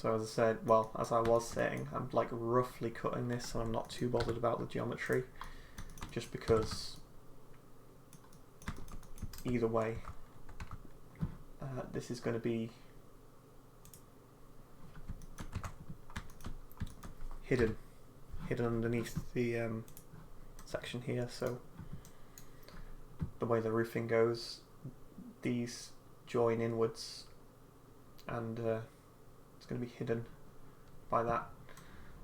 So as I said, well, as I was saying, I'm like roughly cutting this and I'm not too bothered about the geometry, just because either way, this is going to be hidden underneath the section here. So the way the roofing goes, these join inwards, and it's going to be hidden by that.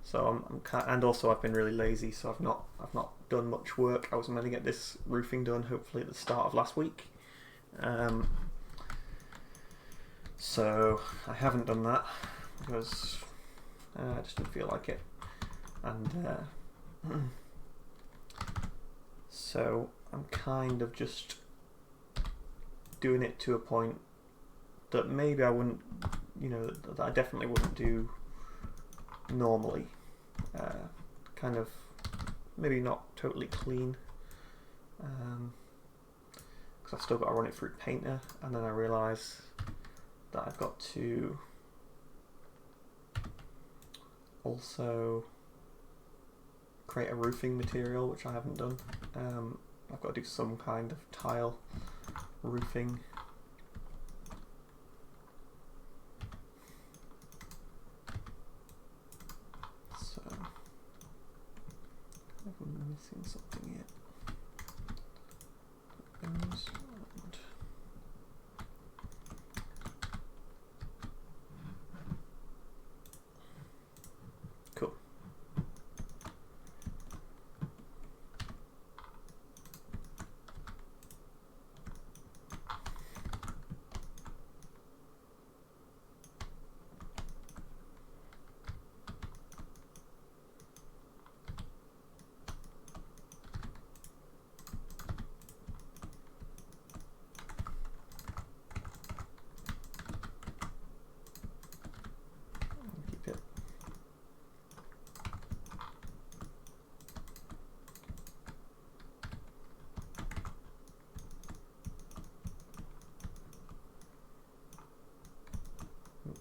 So and also I've been really lazy, so I've not done much work. I was meant to get this roofing done hopefully at the start of last week, so I haven't done that because I just didn't feel like it, and so I'm kind of just doing it to a point that maybe I wouldn't, that I definitely wouldn't do normally. Kind of maybe not totally clean, because I've still got to run it through Painter, and then I realise that I've got to also create a roofing material, which I haven't done. I've got to do some kind of tile roofing. So I'm missing something yet. Cool.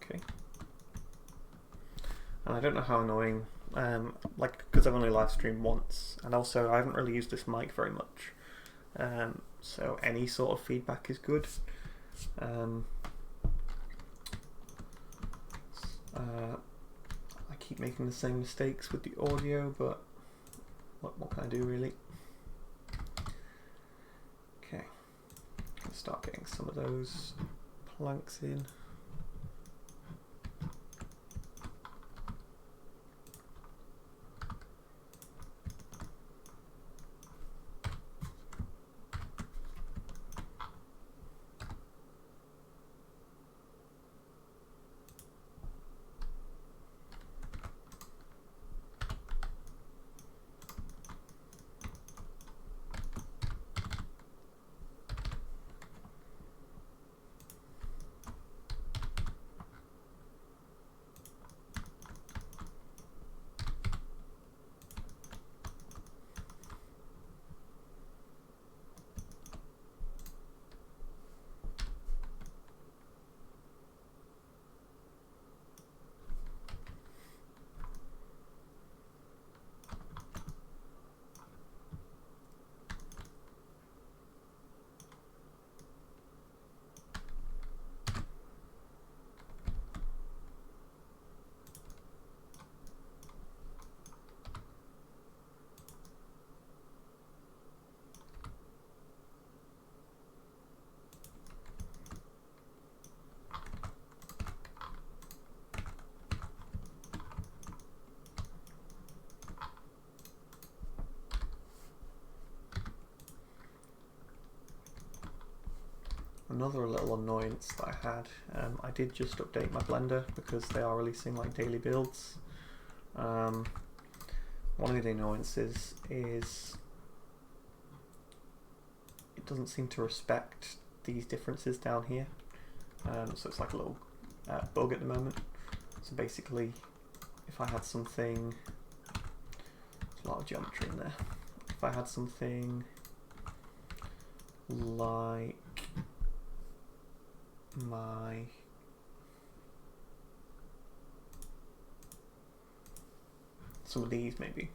Okay. And I don't know how annoying, because I've only live streamed once, and also I haven't really used this mic very much, so any sort of feedback is good. I keep making the same mistakes with the audio, but what can I do really? Okay, let's start getting some of those planks in. Another little annoyance that I had, I did just update my Blender because they are releasing like daily builds. One of the annoyances is it doesn't seem to respect these differences down here, so it's like a little bug at the moment. So basically, if I had something, there's a lot of geometry in there, if I had something like my some of these maybe,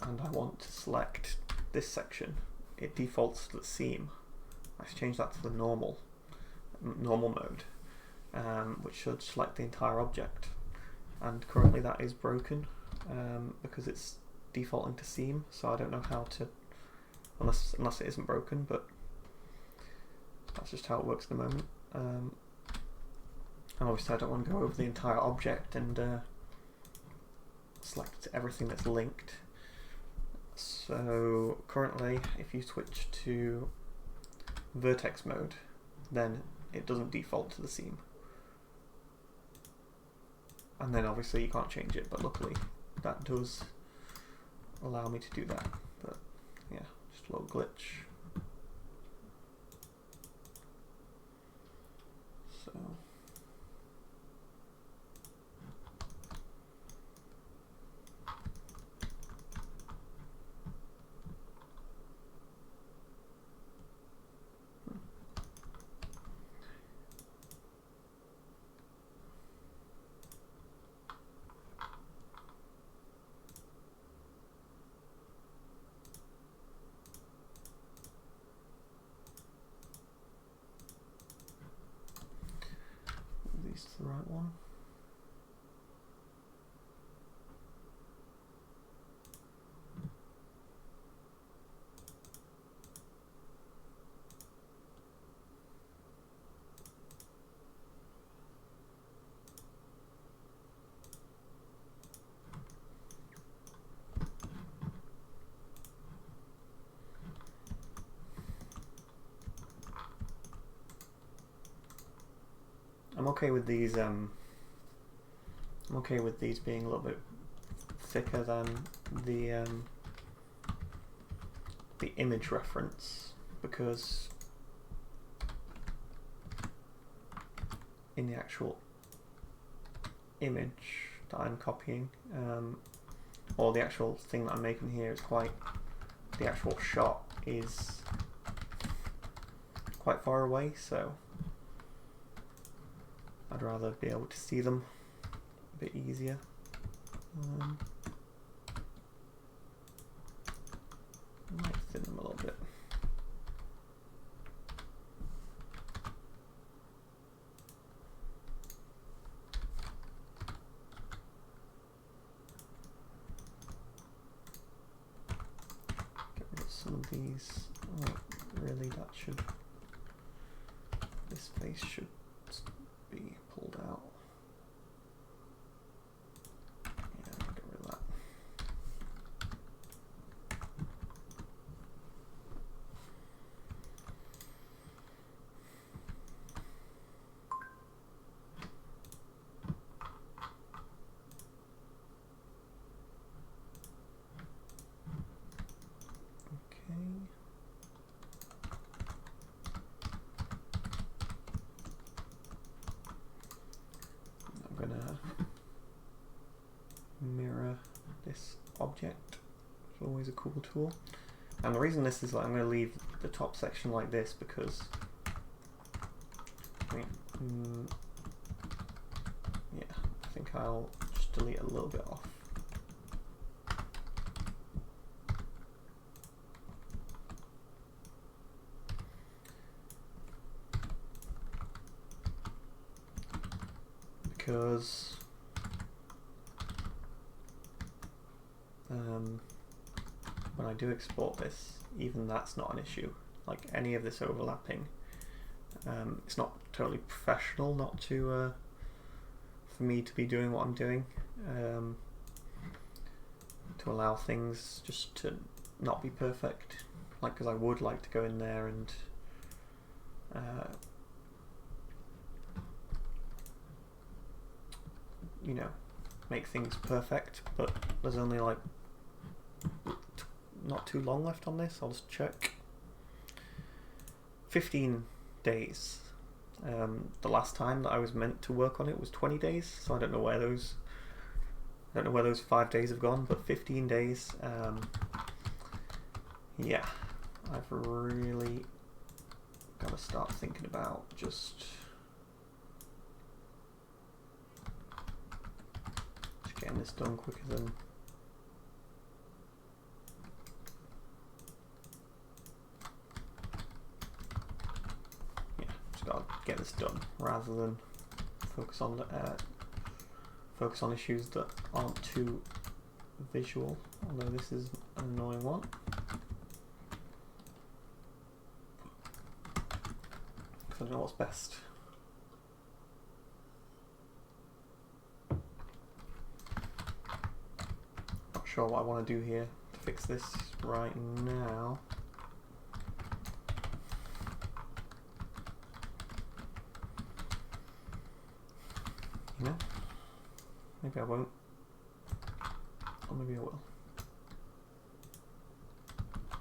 and I want to select this section, it defaults to the seam. Let's change that to the normal mode, which should select the entire object. And currently that is broken because it's defaulting to seam, so I don't know how to, unless it isn't broken, but that's just how it works at the moment. And obviously I don't want to go over the entire object and select everything that's linked. So currently, if you switch to vertex mode, then it doesn't default to the seam. And then obviously you can't change it, but luckily that does allow me to do that. But yeah, just a little glitch. So is the right one. I'm okay with these. I'm okay with these being a little bit thicker than the image reference, because in the actual image that I'm copying, or the actual thing that I'm making here, is the actual shot is quite far away, so I'd rather be able to see them a bit easier. I might thin them a little bit. Get rid of some of these. Oh, really, this face should be pulled out. Yeah, I'll get rid of that. Okay. I'm gonna mirror this object. It's always a cool tool. And the reason this is, like, I'm going to leave the top section like this because yeah, I think I'll just delete a little bit off. Because when I do export this, even that's not an issue. Like any of this overlapping, it's not totally professional not to for me to be doing what I'm doing, to allow things just to not be perfect. Like, because I would like to go in there and you know, make things perfect, but there's only like not too long left on this. I'll just check. 15 days. The last time that I was meant to work on it was 20 days, so I don't know where those 5 days have gone, but 15 days. Yeah, I've really got to start thinking about just getting this done quicker than just gotta get this done rather than focus on issues that aren't too visual, although this is an annoying one. I don't know what's best. Not sure what I want to do here to fix this right now. You know, maybe I won't, or maybe I will. I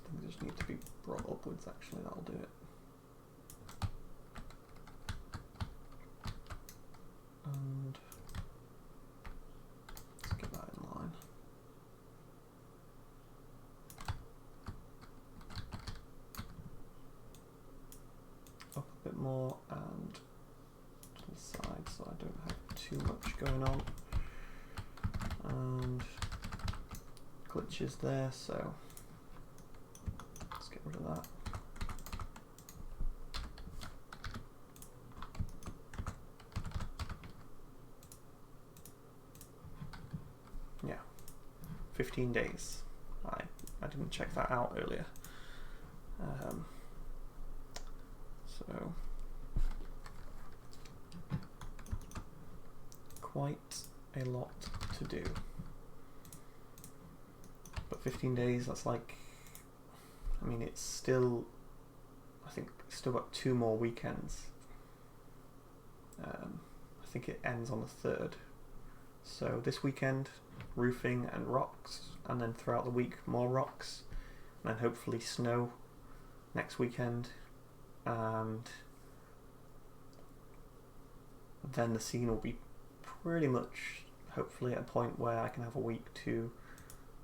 think they just need to be brought upwards, actually, that'll do it. And let's get that in line. Up a bit more and to the side so I don't have too much going on. And glitches there, so let's get rid of that. Yeah, 15 days. I didn't check that out earlier. So quite a lot to do. But 15 days, that's like, I mean, it's still, I think, still got 2 more weekends. I think it ends on the 3rd. So this weekend, roofing and rocks, and then throughout the week, more rocks, and then hopefully snow next weekend, and then the scene will be pretty much, hopefully, at a point where I can have a week to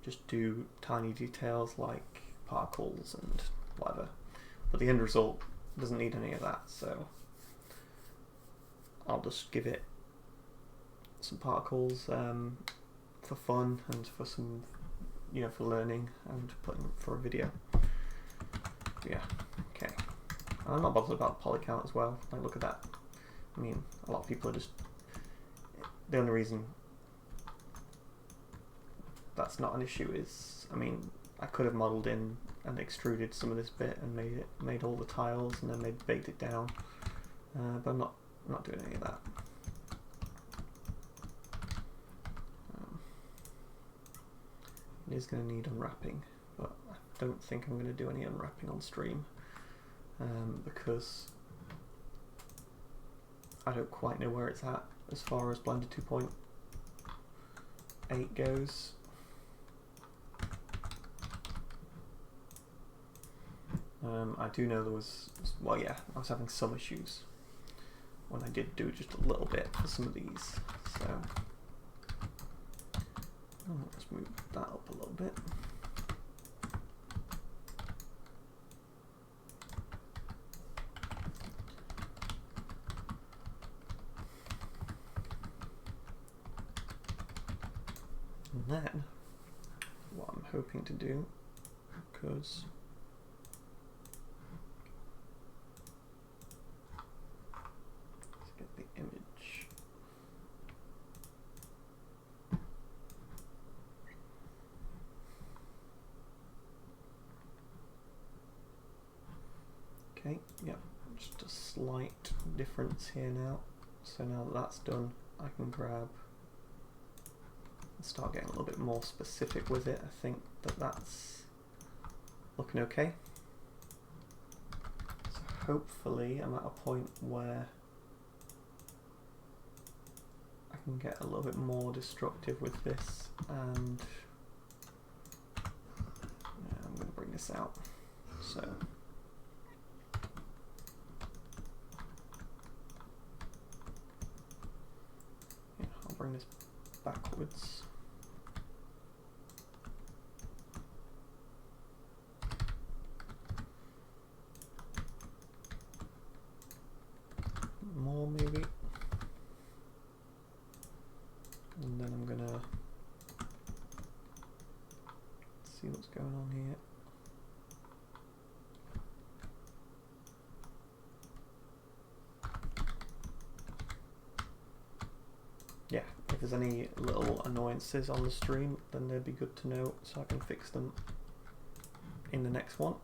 just do tiny details like particles and whatever. But the end result doesn't need any of that, so I'll just give it some particles for fun and for some, you know, for learning and putting for a video. Yeah, okay. And I'm not bothered about the poly count as well. Like, look at that. I mean, a lot of people are just, the only reason that's not an issue is, I mean, I could have modelled in and extruded some of this bit and made all the tiles and then baked it down, but I'm not doing any of that. It is going to need unwrapping, but I don't think I'm going to do any unwrapping on stream, because I don't quite know where it's at as far as Blender 2.8 goes. I do know there was, well, yeah, I was having some issues when I did do just a little bit for some of these, so let's move that up a little bit. And then, what I'm hoping to do, because let's get the image. Okay, yeah, just a slight difference here now. So now that that's done, I can grab and start getting a little bit more specific with it. I think that that's looking okay. So hopefully I'm at a point where I can get a little bit more destructive with this, and yeah, I'm going to bring this out. So yeah, I'll bring this backwards. More maybe. there's any little annoyances on the stream, then they'd be good to know so I can fix them in the next one.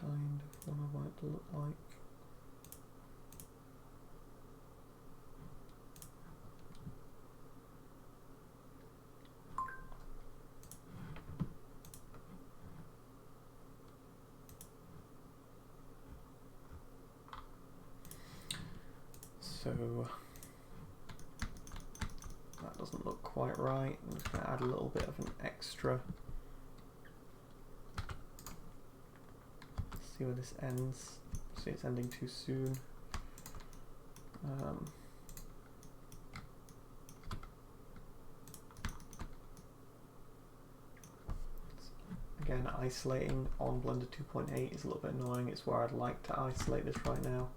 Kind of what I want it to look like. So that doesn't look quite right. I'm just going to add a little bit of an extra. See where this ends. See, it's ending too soon. Again, isolating on Blender 2.8 is a little bit annoying. It's where I'd like to isolate this right now.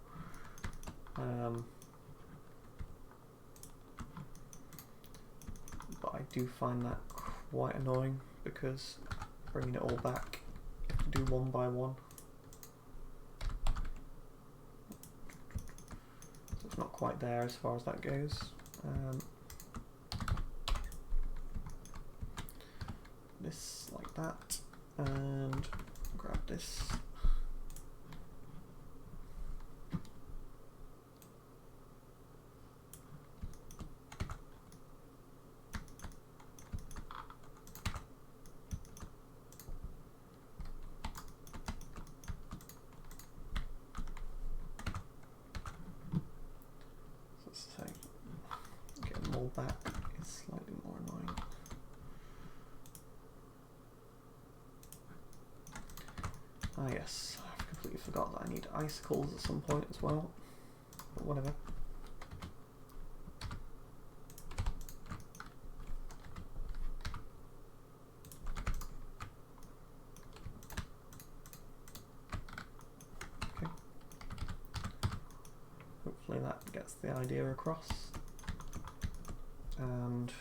But I do find that quite annoying because bringing it all back, you have to do one by one. So it's not quite there as far as that goes. This like that, and grab this. Back is slightly more annoying. Ah yes, I've completely forgot that I need icicles at some point as well, but whatever. Okay. Hopefully that gets the idea across. And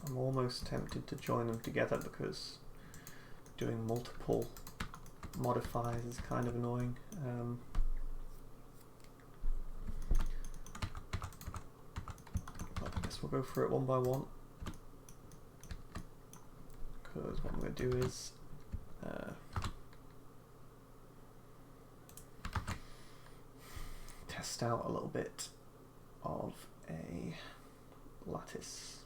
I'm almost tempted to join them together because doing multiple modifiers is kind of annoying. But I guess we'll go through it one by one, because what I'm going to do is test out a little bit of a lattice.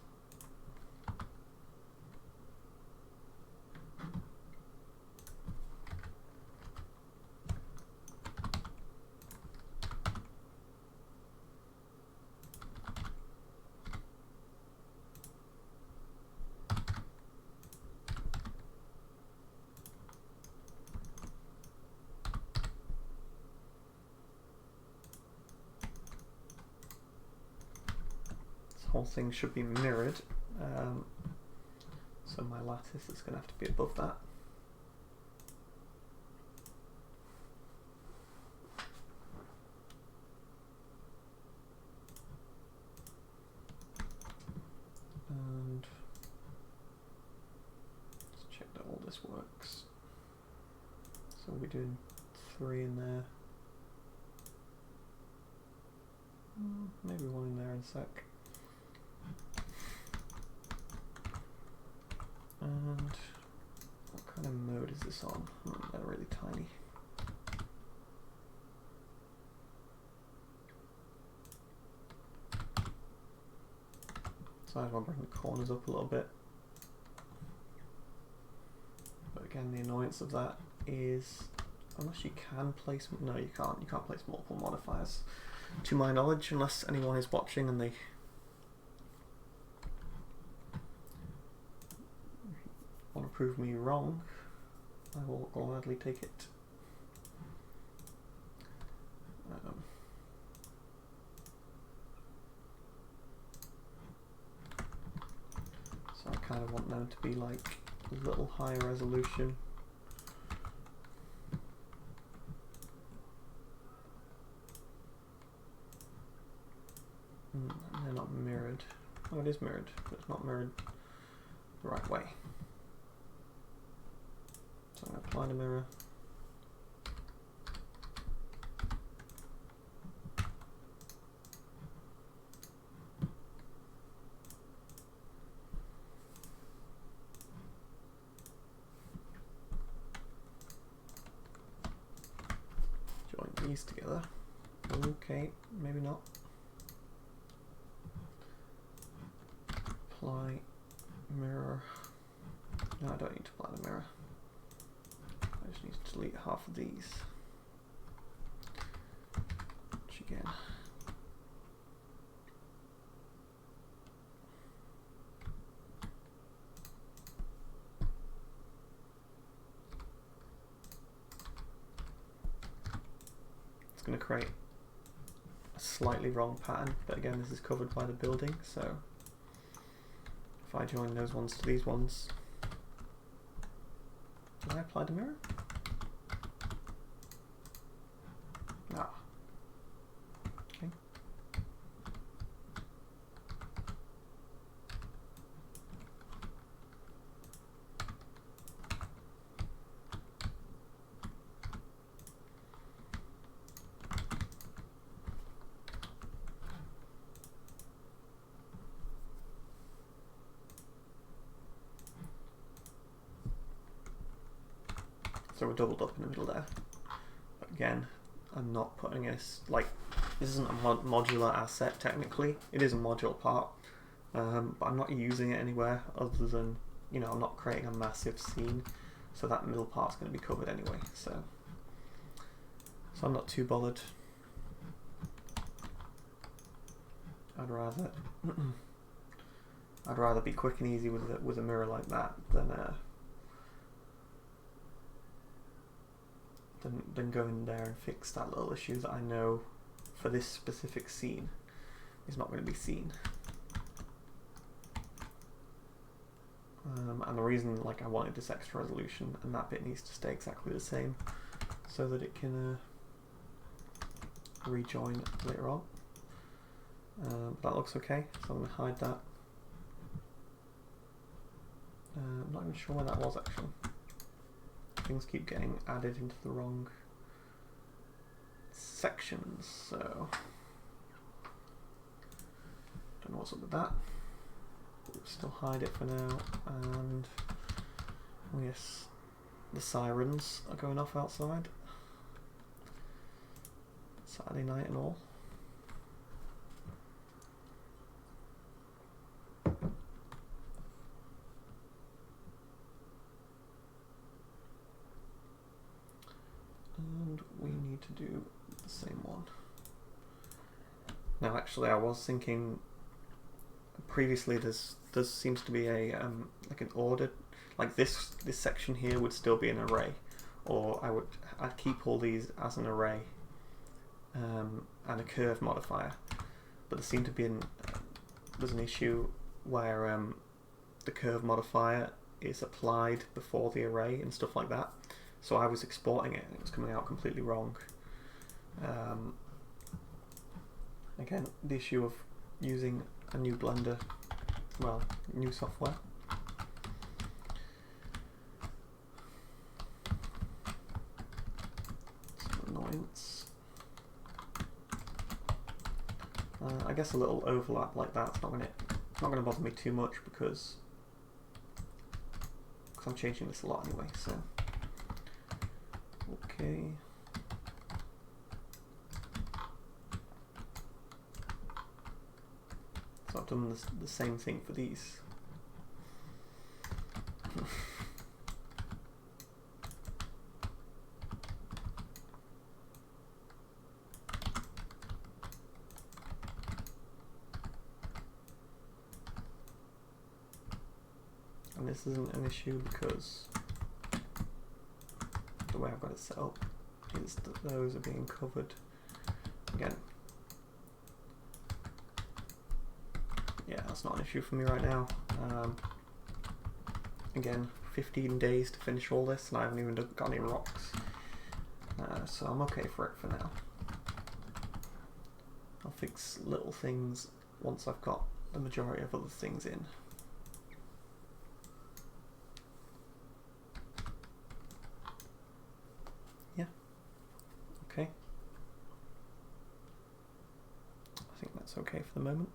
Whole thing should be mirrored, so my lattice is going to have to be above that. this works. So we'll be doing 3 in there. Maybe 1 in there in a sec. And what kind of mode is this on? They're really tiny. So I want to bring the corners up a little bit. But again, the annoyance of that is, unless you can place, no you can't place multiple modifiers to my knowledge, unless anyone is watching and they want to prove me wrong. I will gladly take it. So I kind of want them to be like a little higher resolution. And they're not mirrored. Oh, it is mirrored, but it's not mirrored the right way. So I'm going to apply the mirror. Join these together. Okay, maybe not. Apply mirror. No, I don't need to apply the mirror. I just need to delete half of these. Which again. It's going to create a slightly wrong pattern, but again this is covered by the building, so if I join those ones to these ones, did I apply the mirror? Ah. Okay. So we're doubled up in the middle there. But again, I'm not putting this, like, this isn't a modular asset technically. It is a modular part, but I'm not using it anywhere other than, you know, I'm not creating a massive scene, so that middle part's going to be covered anyway. So I'm not too bothered. I'd rather be quick and easy with a mirror like that than go in there and fix that little issue that I know for this specific scene is not going to be seen. And the reason, like, I wanted this extra resolution, and that bit needs to stay exactly the same so that it can rejoin later on. That looks okay, so I'm going to hide that. I'm not even sure where that was actually. Things keep getting added into the wrong sections, so don't know what's up with that. We'll still hide it for now, and oh yes, the sirens are going off outside. Saturday night and all. And we need to do the same one. Now actually I was thinking previously there seems to be a like an order, like this section here would still be an array, or I'd keep all these as an array and a curve modifier, but there seemed to be there's an issue where the curve modifier is applied before the array and stuff like that. So I was exporting it and it was coming out completely wrong. Again, the issue of using a new Blender, well, new software. guess a little overlap like that's not gonna bother me too much because I'm changing this a lot anyway. So okay. So I've done the same thing for these. And this isn't an issue because the way I've got it set up is that those are being covered again. Yeah, that's not an issue for me right now. Again, 15 days to finish all this, and I haven't even got any rocks, so I'm okay for it for now. I'll fix little things once I've got the majority of other things in. Yeah, okay. I think that's okay for the moment.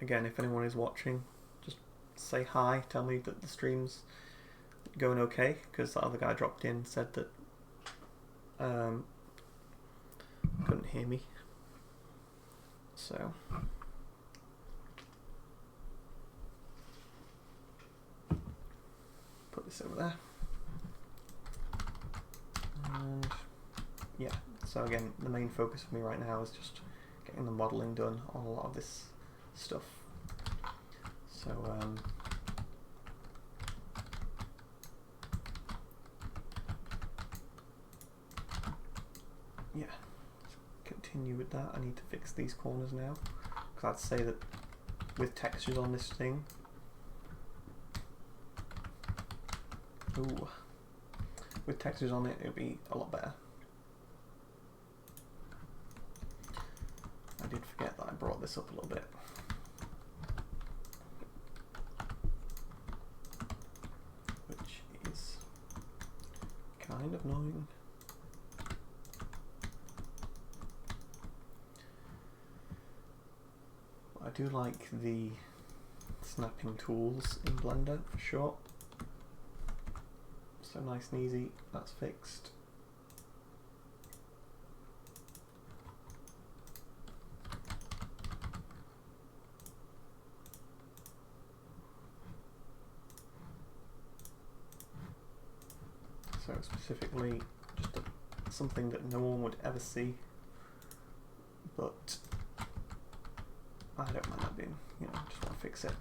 Again, if anyone is watching, just say hi, tell me that the stream's going okay, because the other guy dropped in and said that couldn't hear me. So put this over there. And yeah, so again, the main focus for me right now is just getting the modelling done on a lot of this stuff. So yeah, let's continue with that. I need to fix these corners now, because I'd say that with textures on this thing, with textures on it, it'll be a lot better. I did forget that I brought this up a little bit. Which is kind of annoying. I do like the snapping tools in Blender for sure. So nice and easy, that's fixed. So specifically just something that no one would ever see, but I don't mind that being, you know, just want to fix it.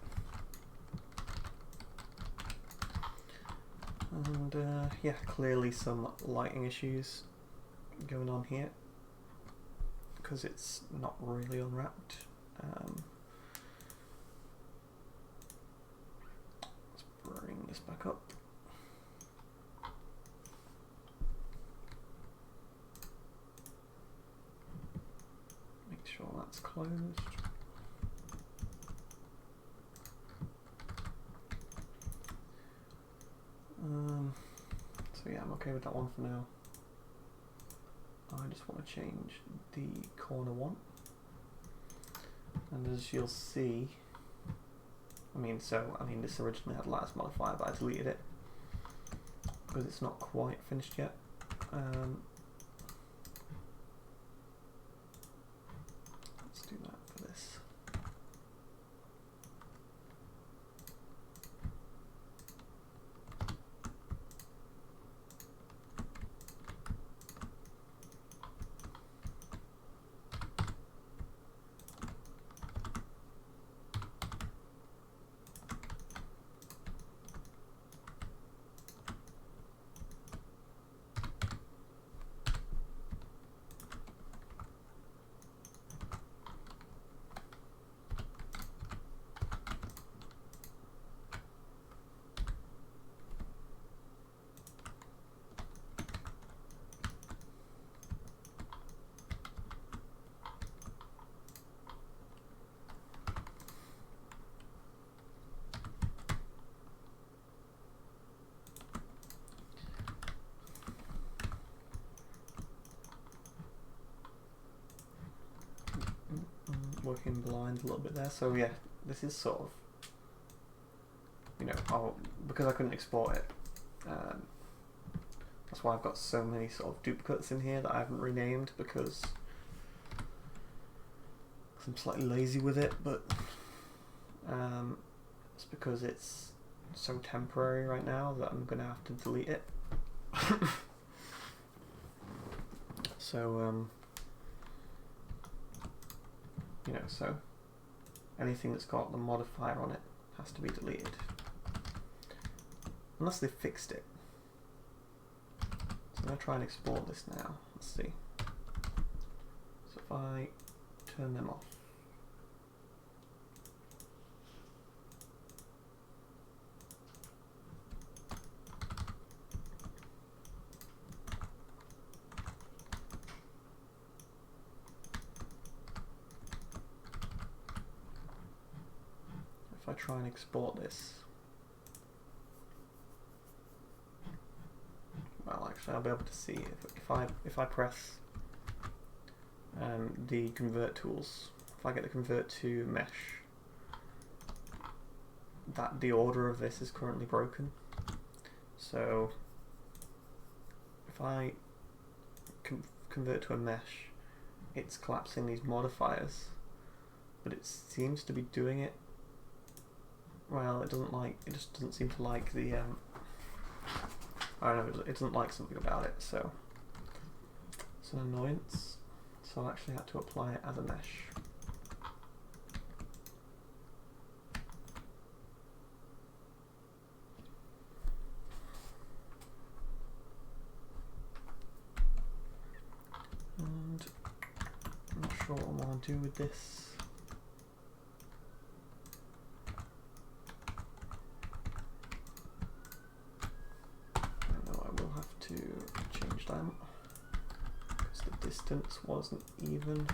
And yeah, clearly some lighting issues going on here because it's not really unwrapped. Let's bring this back up. Make sure that's closed. So yeah, I'm okay with that one for now. I just want to change the corner one, and as you'll see, I mean this originally had lattice modifier, but I deleted it because it's not quite finished yet. Let's do that for this. working blind a little bit there. So yeah, this is sort of, you know, because I couldn't export it, that's why I've got so many sort of duplicates in here that I haven't renamed, because I'm slightly lazy with it, but it's because it's so temporary right now that I'm gonna have to delete it. So you know, so anything that's got the modifier on it has to be deleted, unless they fixed it. So I'm gonna try and export this now. Let's see. So if I turn them off. If I try and export this, well, actually I'll be able to see if I press the convert tools. If I get the convert to mesh, that the order of this is currently broken. So if I convert to a mesh, it's collapsing these modifiers, but it seems to be doing it. Well, it just doesn't seem to like the, I don't know, it doesn't like something about it, so it's an annoyance. So I actually had to apply it as a mesh. And I'm not sure what I want to do with this. Change them because the distance wasn't even,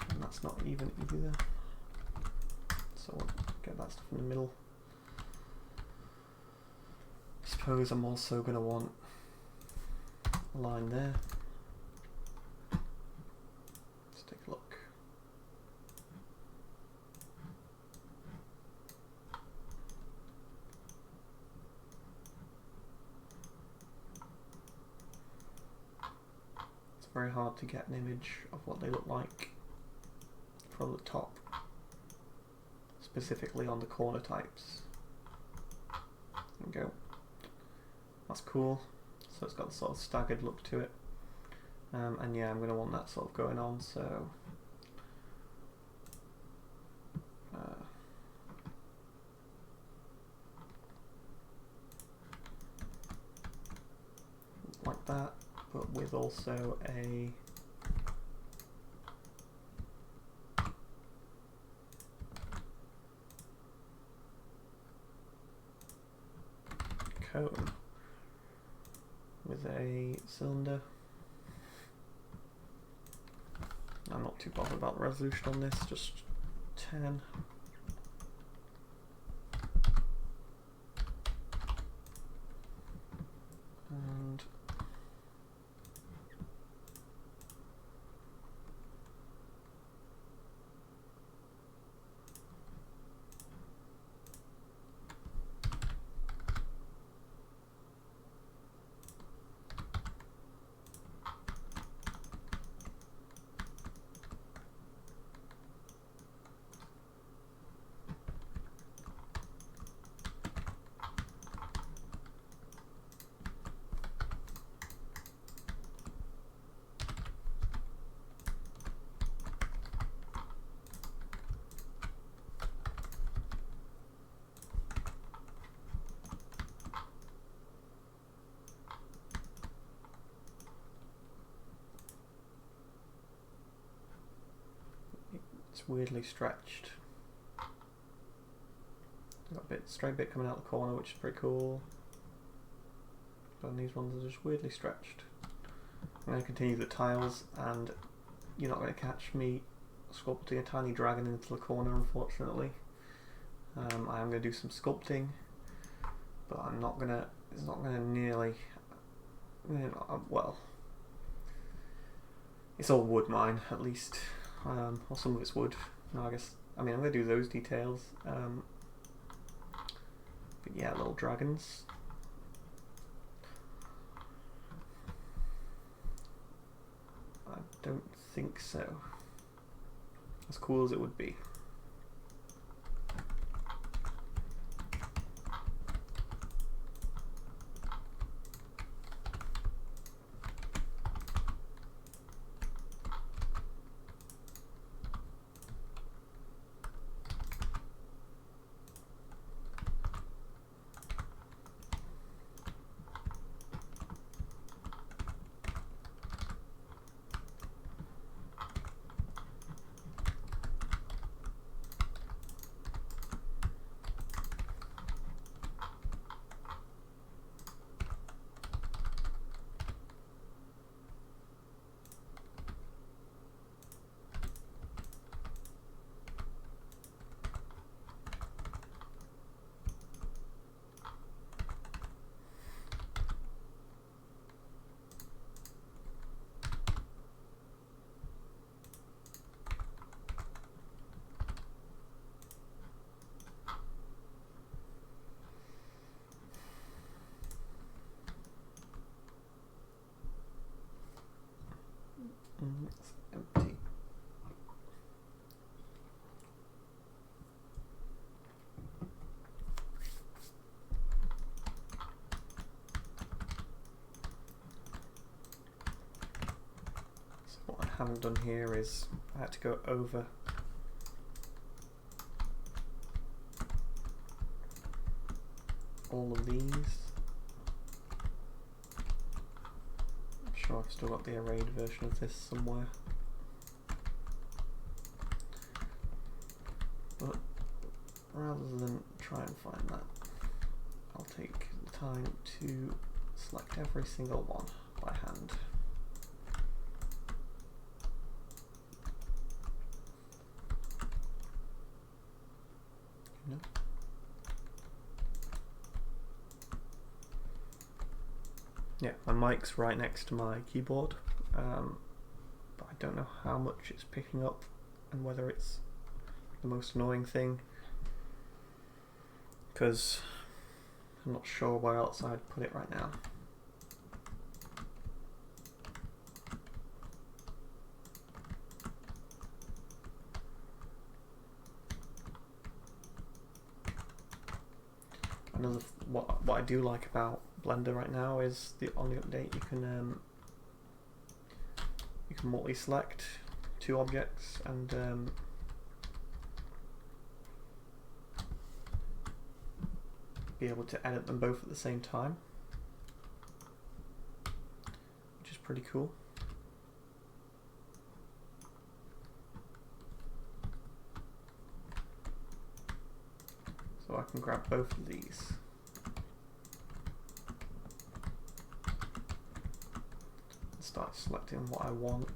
and that's not even either, so I'll get that stuff in the middle. I suppose I'm also going to want a line there. Let's take a look. Very hard to get an image of what they look like from the top, specifically on the corner types. There we go. That's cool. So it's got a sort of staggered look to it. And yeah, I'm going to want that sort of going on, so like that, but with also a cone with a cylinder. I'm not too bothered about the resolution on this, just 10. And it's weirdly stretched. Got a straight bit coming out the corner, which is pretty cool. But these ones are just weirdly stretched. I'm going to continue the tiles, and you're not going to catch me sculpting a tiny dragon into the corner, unfortunately. I am going to do some sculpting, but I'm not going to. It's not going to nearly. You know, well, it's all wood mine at least. or some of it's wood. No, I guess, I mean, I'm going to do those details. But yeah, little dragons. I don't think so. As cool as it would be. It's empty. So what I haven't done here is I had to go over all of these. I'm sure I've still got the arrayed version of this somewhere. But rather than try and find that, I'll take the time to select every single one by hand. No. Yeah, my mic's right next to my keyboard, but I don't know how much it's picking up and whether it's the most annoying thing, because I'm not sure where else I'd put it right now. Another what I do like about Blender right now is on the update you can multi-select two objects and be able to edit them both at the same time, which is pretty cool. So I can grab both of these. And start selecting what I want.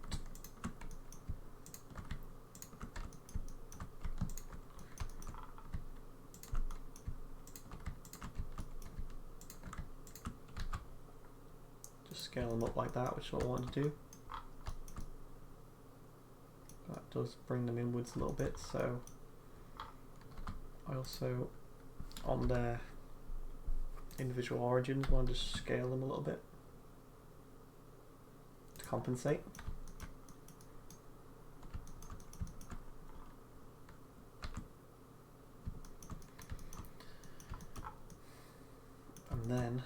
Just scale them up like that, which is what I want to do. That does bring them inwards a little bit, so I also, on their individual origins, want to just scale them a little bit to compensate. And then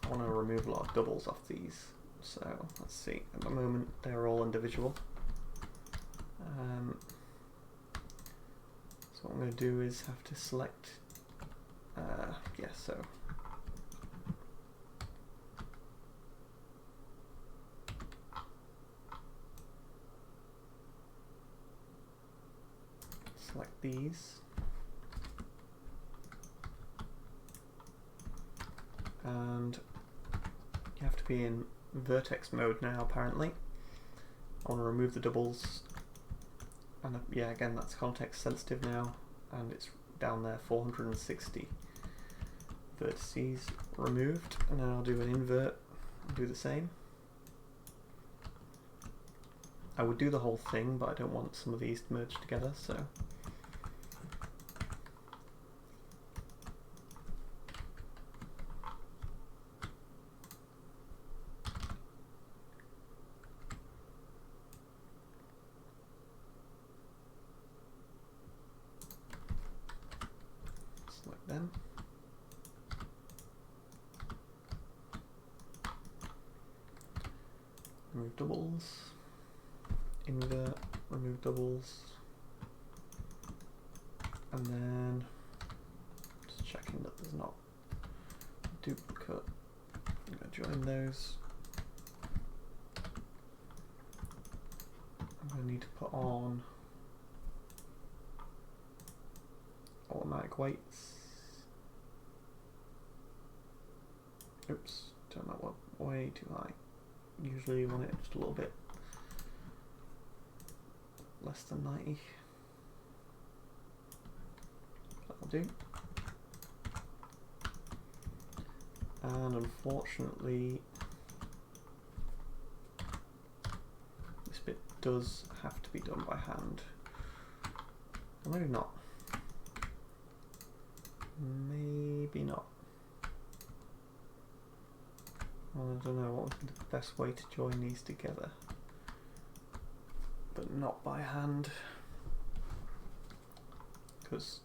I want to remove a lot of doubles off these. So let's see, at the moment they're all individual. So what I'm going to do is have to select, yeah, so select these, and you have to be in vertex mode now apparently. I want to remove the doubles. And yeah, again, that's context sensitive now, and it's down there, 460 vertices removed. And then I'll do an invert and do the same. I would do the whole thing, but I don't want some of these to merge together, so. Select them. Remove doubles. Invert, remove doubles, and then just checking that there's not a duplicate. I'm going to join those. I'm going to need to put on automatic weights. Oops, turned that one way too high. Usually you want it just a little bit less than 90. That'll do. And unfortunately, this bit does have to be done by hand. Or maybe not. Maybe not. Well, I don't know what would be the best way to join these together. But not by hand, because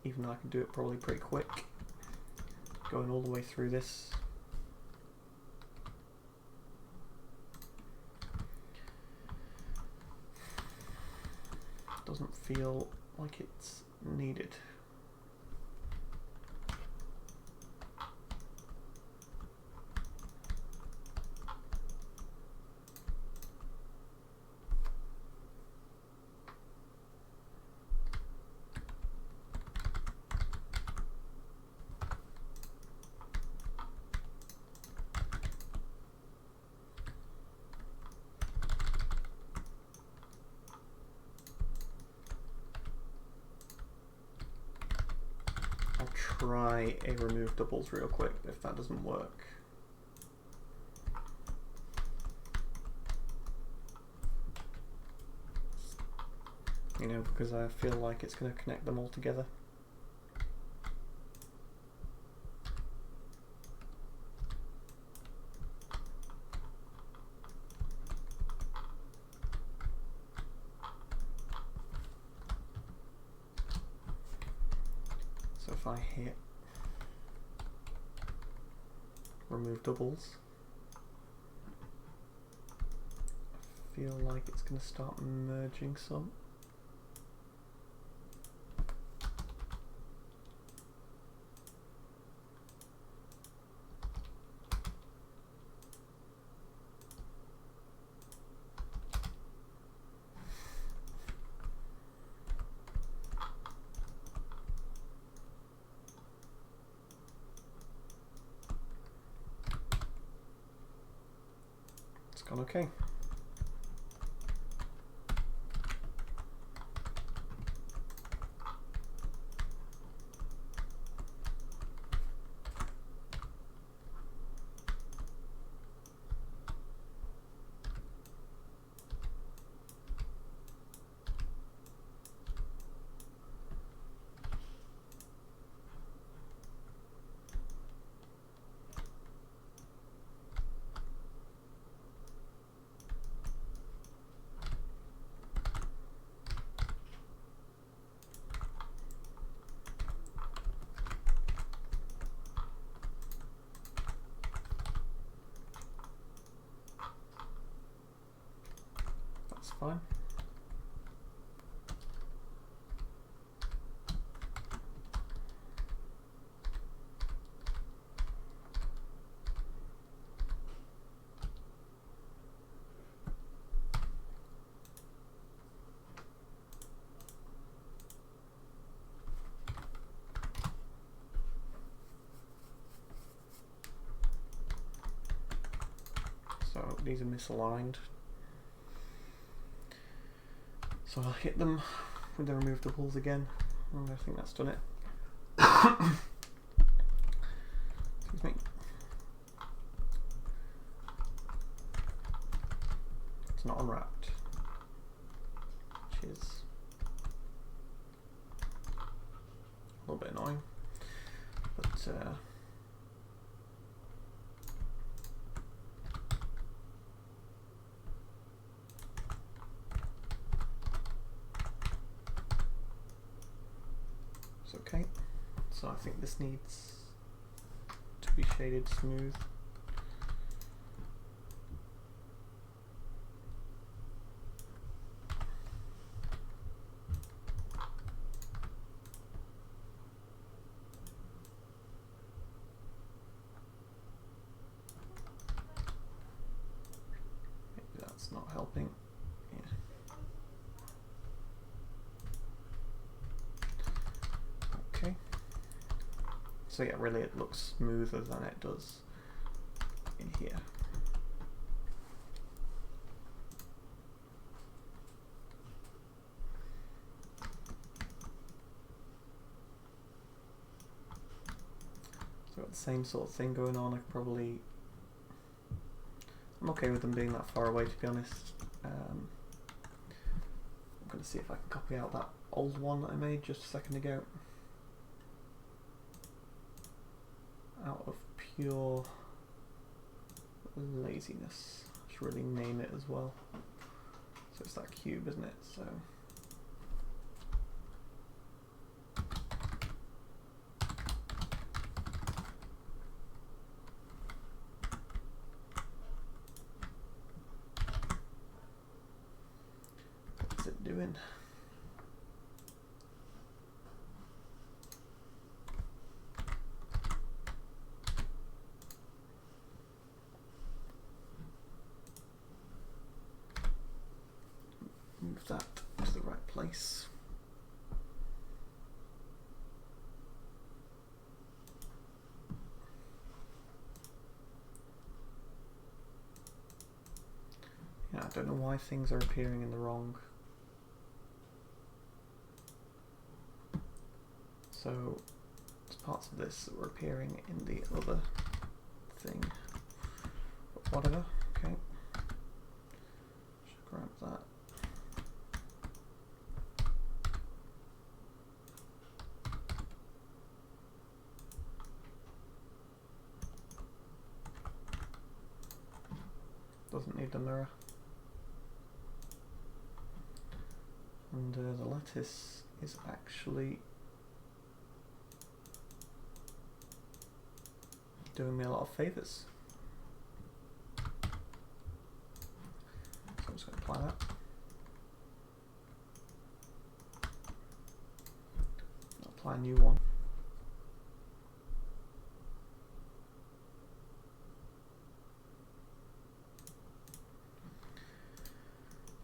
even though I can do it probably pretty quick, going all the way through this doesn't feel like it's needed. Try a remove doubles real quick if that doesn't work. You know, because I feel like it's going to connect them all together. So if I hit remove doubles, I feel like it's going to start merging some. Gone okay. Fine. So these are misaligned. So I'll hit them with the remove doubles again. And I think that's done it. Excuse me. It's not unwrapped. little bit annoying, but it's okay. So I think this needs to be shaded smooth. Maybe that's not helping. Yeah. Okay. So yeah, really it looks smoother than it does in here. So got the same sort of thing going on. I'm okay with them being that far away, to be honest. I'm going to see if I can copy out that old one that I made just a second ago. Out of pure laziness. I should really name it as well. So it's that cube, isn't it? So what's it doing? Move that to the right place. Yeah, I don't know why things are appearing in the wrong. So there's parts of this that were appearing in the other thing. But whatever, okay. Should grab that. Doesn't need the mirror. And the lattice is actually doing me a lot of favours. So I'm just going to apply that. I'll apply a new one.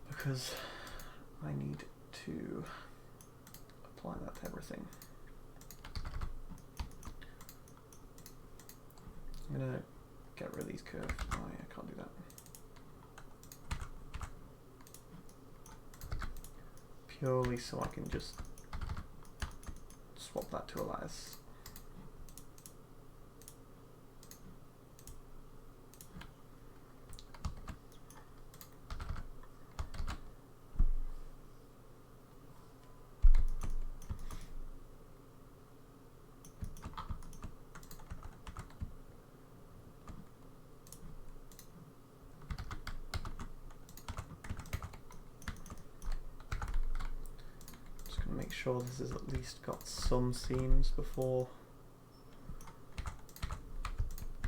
Because I need to apply that to everything. I'm going to get rid of these curves. Oh yeah, I can't do that. Purely so I can just swap that to a lattice. Make sure this has at least got some seams before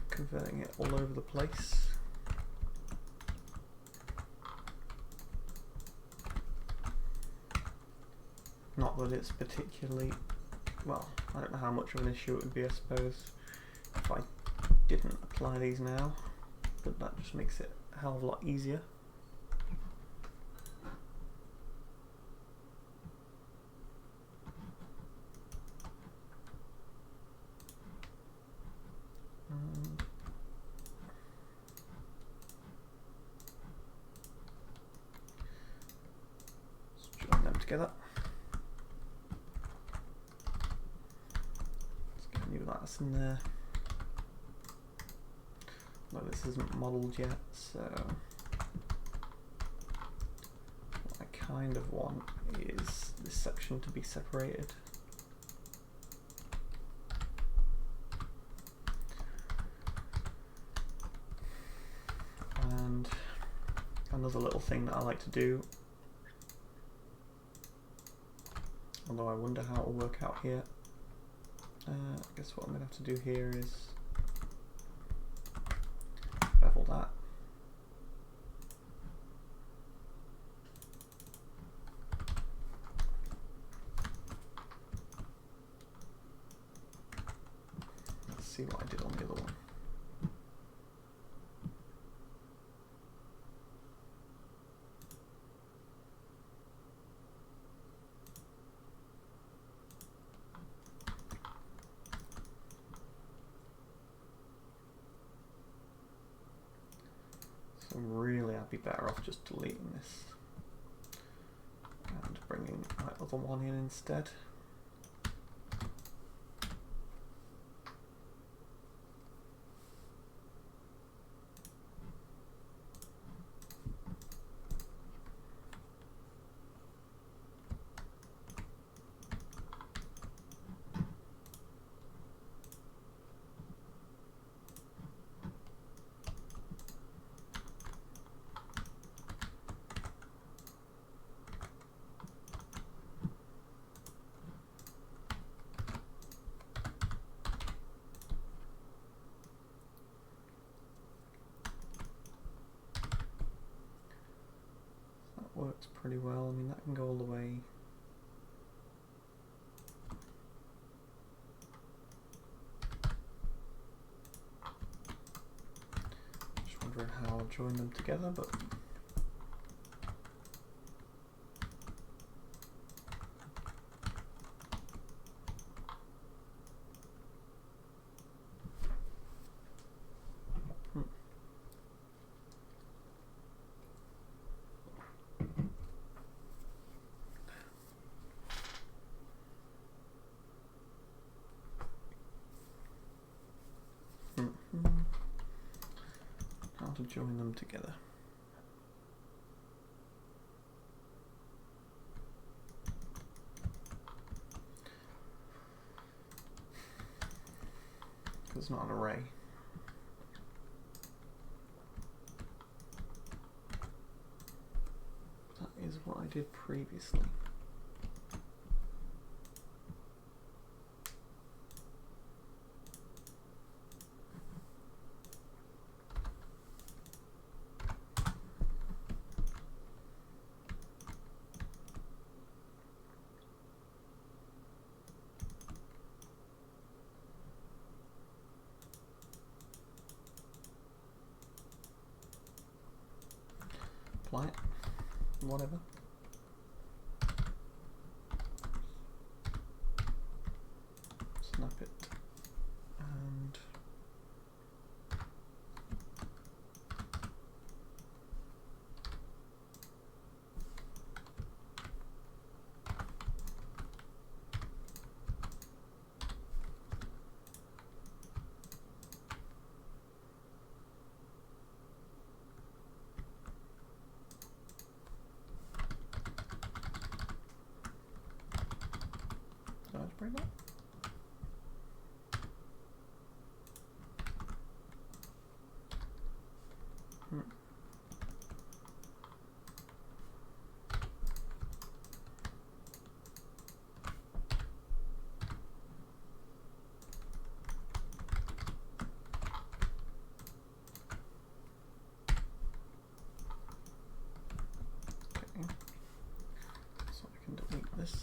converting it all over the place. Not that it's particularly, well, I don't know how much of an issue it would be, I suppose, if I didn't apply these now, but that just makes it a hell of a lot easier. Together. Let's get a new lattice in there. No, this isn't modelled yet, so what I kind of want is this section to be separated. another little thing that I like to do, although I wonder how it will work out here. I guess what I'm going to have to do here is bevel that. Let's see what I did on the other one. So really I'd be better off just deleting this and bringing my other one in instead. Works pretty well. I mean, that can go all the way. Just wondering how I'll join them together, but how to join them together. Because it's not an array. That is what I did previously. Apply it, whatever. Snap it and let's bring that. Okay, so I can delete this.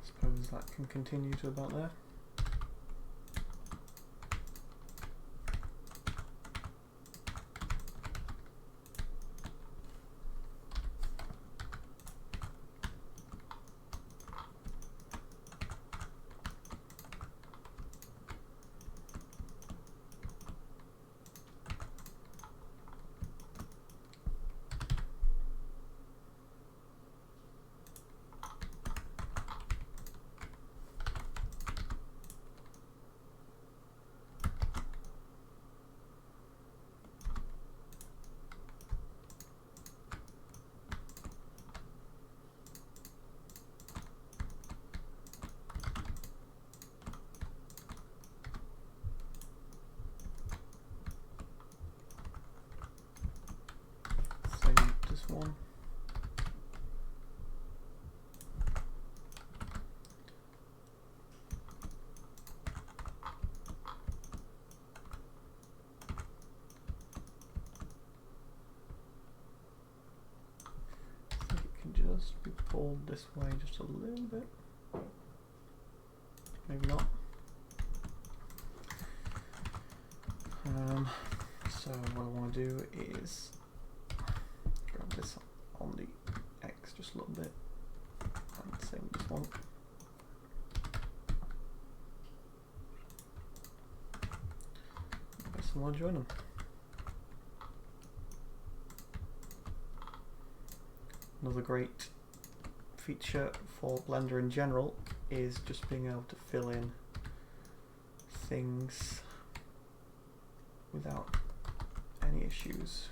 Suppose that can continue to about there. just be pulled this way just a little bit. Maybe not. So what I want to do is grab this on the X just a little bit, and same with this one. I guess I want to join them. Another great feature for Blender in general is just being able to fill in things without any issues.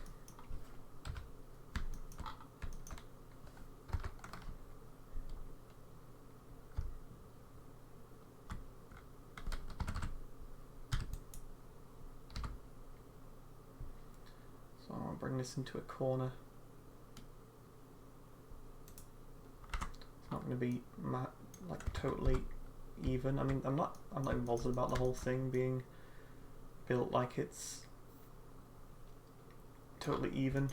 So I'll bring this into a corner. It's not going to be like totally even. I mean, I'm not even bothered about the whole thing being built like it's totally even.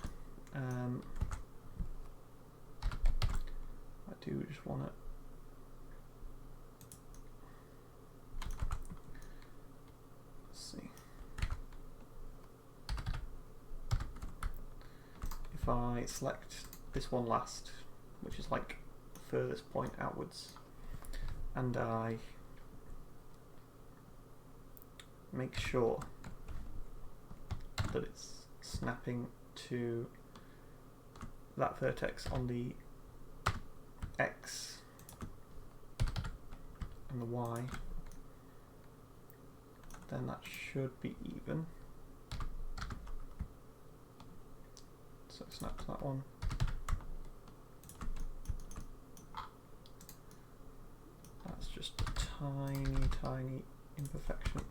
I do just want to see if I select this one last, which is like the furthest point outwards, and I make sure that it's snapping to that vertex on the X and the Y, then that should be even. So snap to that one. That's just a tiny imperfection.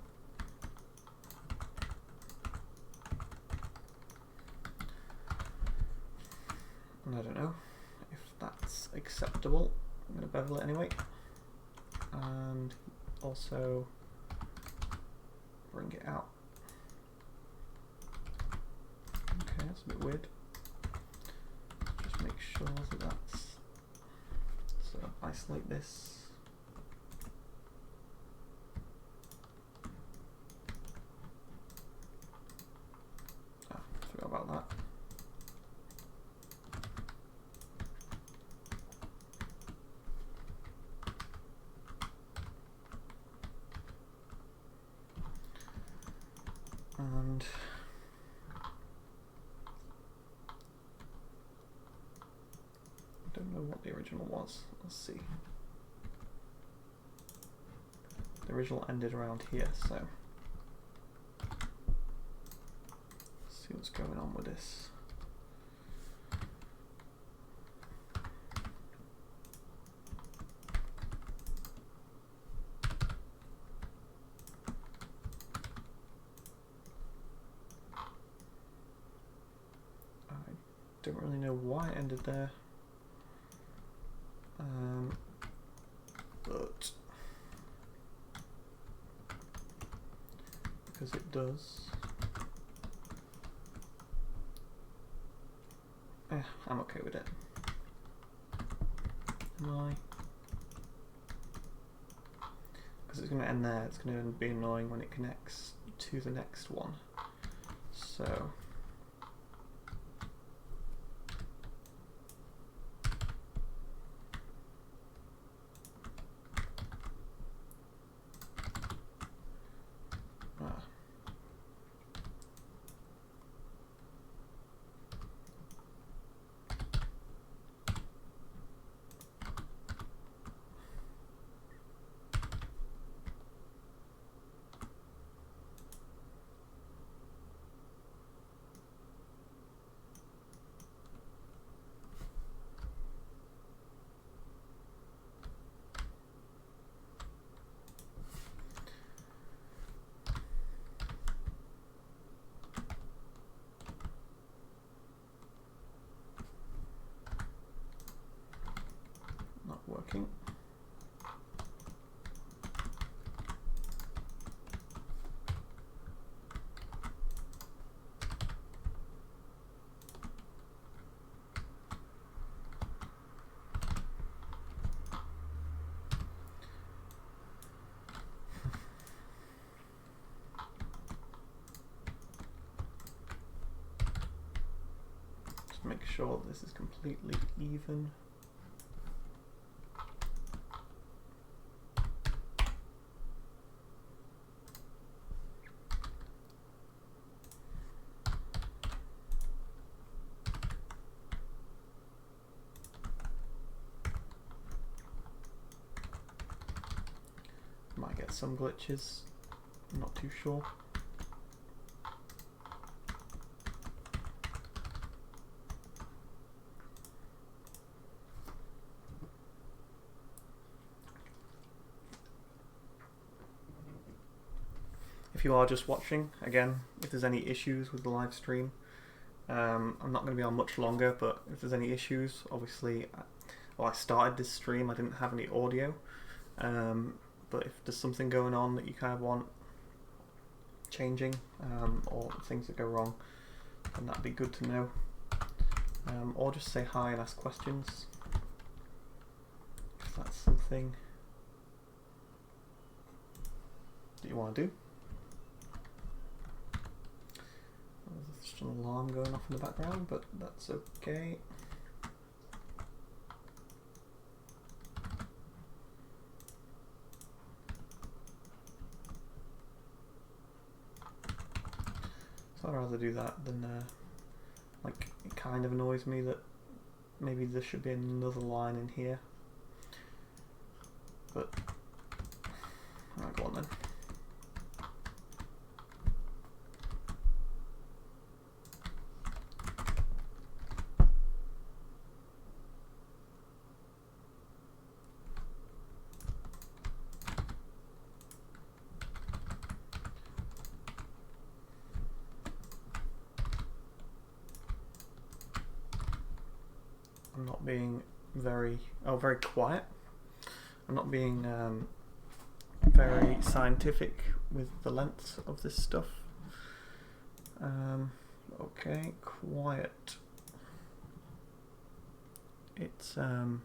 And I don't know if that's acceptable. I'm going to bevel it anyway. And also bring it out. Okay, that's a bit weird. Just make sure that that's... So isolate this. Ah, forgot about that. And I don't know what the original was. Let's see. The original ended around here, so let's see what's going on with this. Don't really know why it ended there, but because it does, I'm okay with it. Am I? Because it's going to end there, it's going to be annoying when it connects to the next one. So working. make sure this is completely even. Might get some glitches, I'm not too sure. If you are just watching, again, if there's any issues with the live stream, I'm not going to be on much longer, but if there's any issues, obviously, well, I started this stream, I didn't have any audio, but if there's something going on that you kind of want changing, or things that go wrong, then that'd be good to know. Or just say hi and ask questions, if that's something that you want to do. There's just an alarm going off in the background, but that's okay. So I'd rather do that than, like, it kind of annoys me that maybe there should be another line in here. But, alright, go on then. I'm not being very quiet. I'm not being very scientific with the length of this stuff. Okay, quiet. It's I'm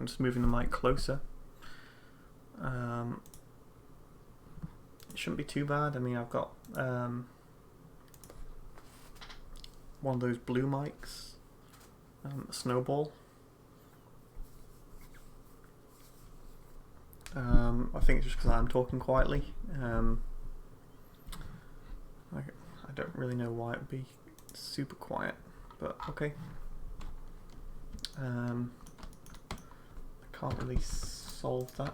just moving the mic closer. It shouldn't be too bad. I mean, I've got one of those blue mics. Snowball. I think it's just because I'm talking quietly. I don't really know why it would be super quiet, but okay. I can't really solve that.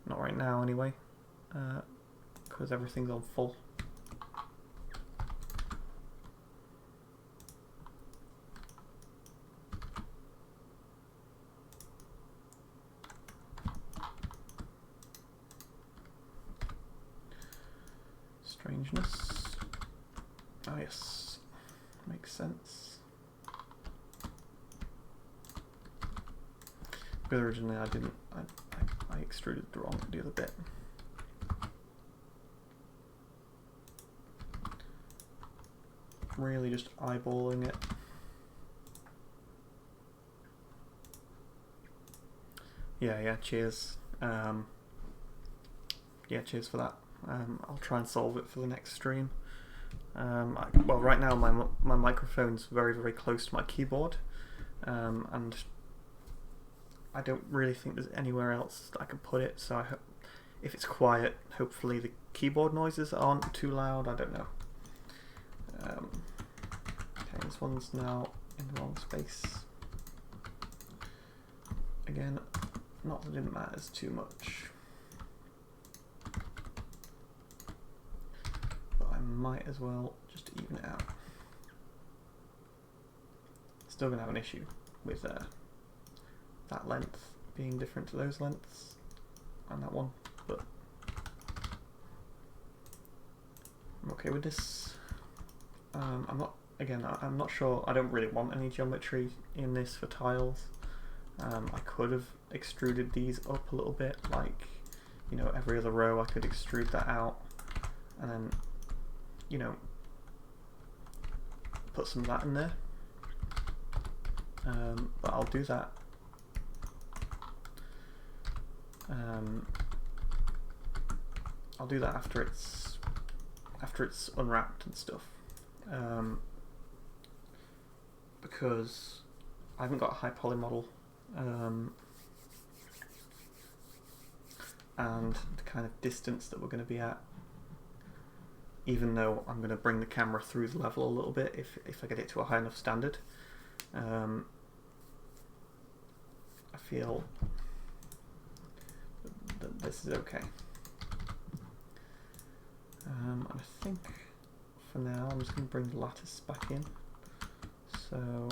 Not right now anyway, because everything's on full. Strangeness. Oh yes, makes sense. Because originally I didn't. I extruded the other bit. Really just eyeballing it. Yeah. Cheers. Yeah, cheers for that. I'll try and solve it for the next stream. Well, right now my microphone's very close to my keyboard, and I don't really think there's anywhere else that I can put it. So if it's quiet, hopefully the keyboard noises aren't too loud. I don't know. Okay, this one's now in the wrong space. Again, not that it matters too much. I might as well just even it out. Still going to have an issue with that length being different to those lengths and that one, but I'm okay with this. I'm not sure. I don't really want any geometry in this for tiles. I could have extruded these up a little bit, like, you know, every other row I could extrude that out and then, you know, put some of that in there. But I'll do that. I'll do that after it's after it's unwrapped and stuff, because I haven't got a high poly model, and the kind of distance that we're going to be at, even though I'm going to bring the camera through the level a little bit if I get it to a high enough standard, I feel that this is okay. And I think for now I'm just going to bring the lattice back in. So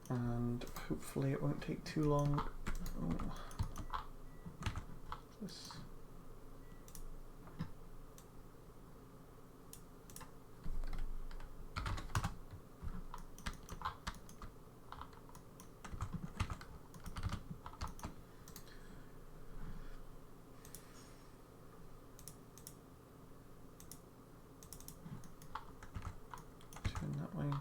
and hopefully it won't take too long. Oh. This. Turn that way.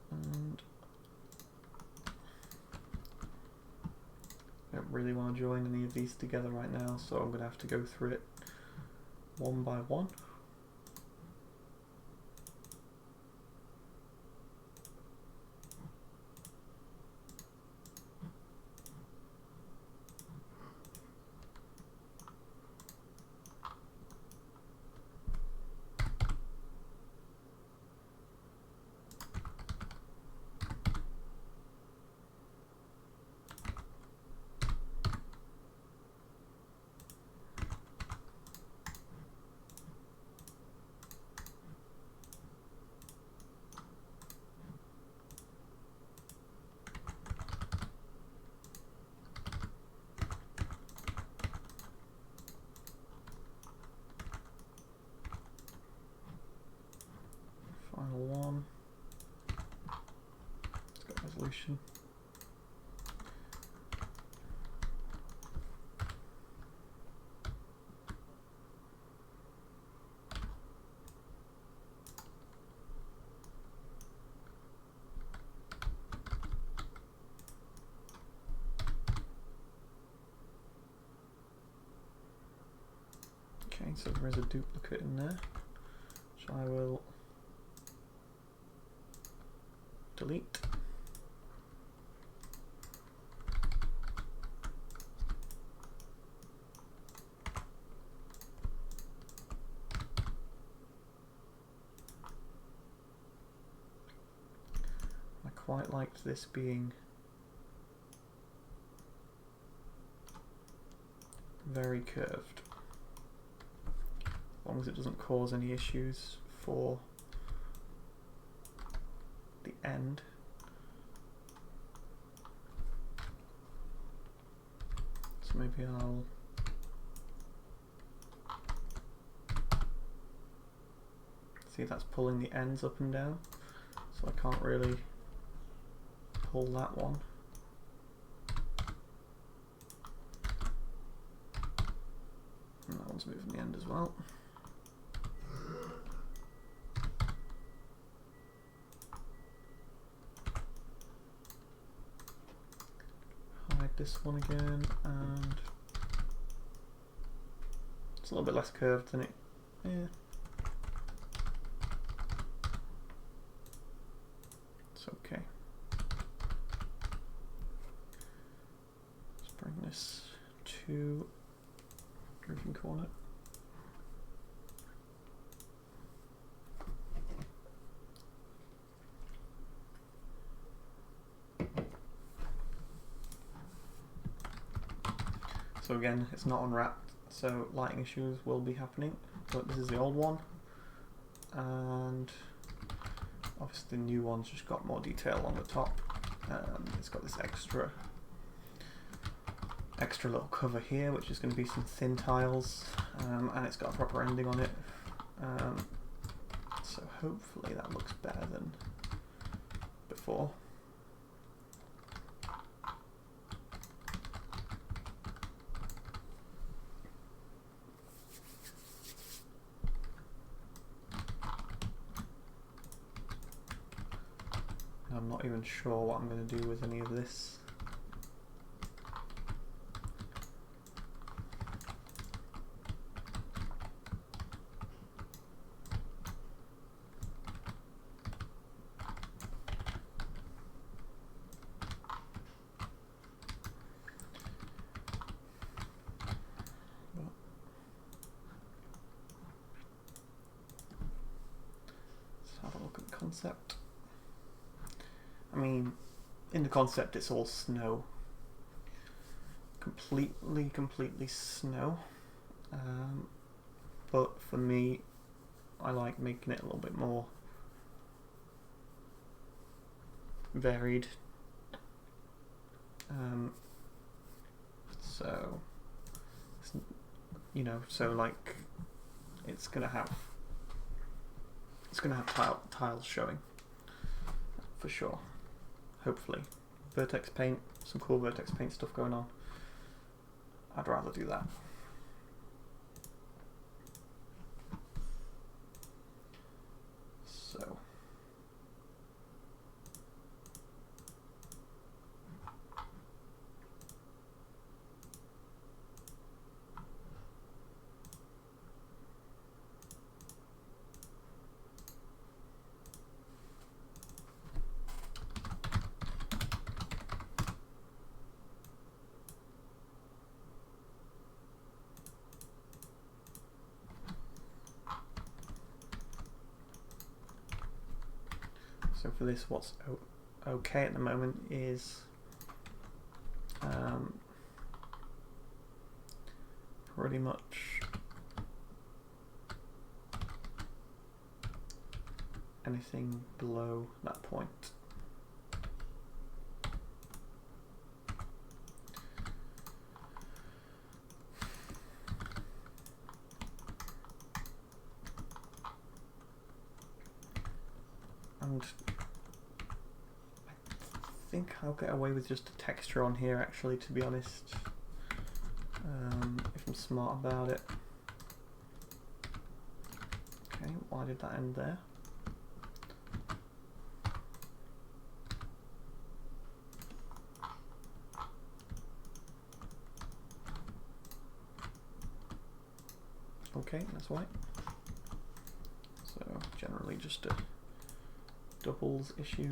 And I don't really want to join any of these together right now, so I'm going to have to go through it one by one. Final one. It's got resolution. Okay, so there is a duplicate in there, which I will delete. I quite liked this being very curved, as long as it doesn't cause any issues for the end. So maybe I'll see, that's pulling the ends up and down, so I can't really pull that one. And that one's moving the end as well. Hide this one again, and it's a little bit less curved than it. Yeah. It's okay. Let's bring this to roofing corner. So again, it's not unwrapped, so lighting issues will be happening. But this is the old one, and obviously the new one's just got more detail on the top. It's got this extra little cover here, which is going to be some thin tiles, and it's got a proper ending on it. So hopefully that looks better than before. I'm not even sure what I'm going to do with any of this. Let's have a look at the concept. I mean, in the concept it's all snow. Completely snow. But for me, I like making it a little bit more varied. So, you know, so like it's gonna have tiles showing for sure. Hopefully, vertex paint, some cool vertex paint stuff going on. I'd rather do that. So. So for this, what's okay at the moment is pretty much anything below that point. And I think I'll get away with just a texture on here, actually, to be honest, if I'm smart about it. Okay, why did that end there? Okay, that's why. So generally just a doubles issue.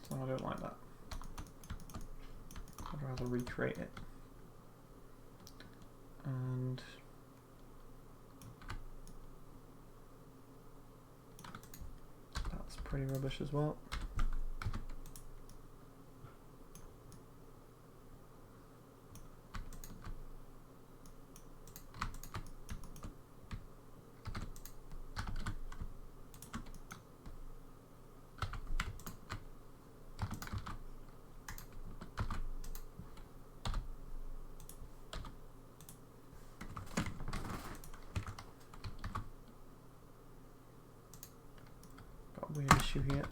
So I don't like that. I'd rather recreate it. And that's pretty rubbish as well. Got a weird issue here.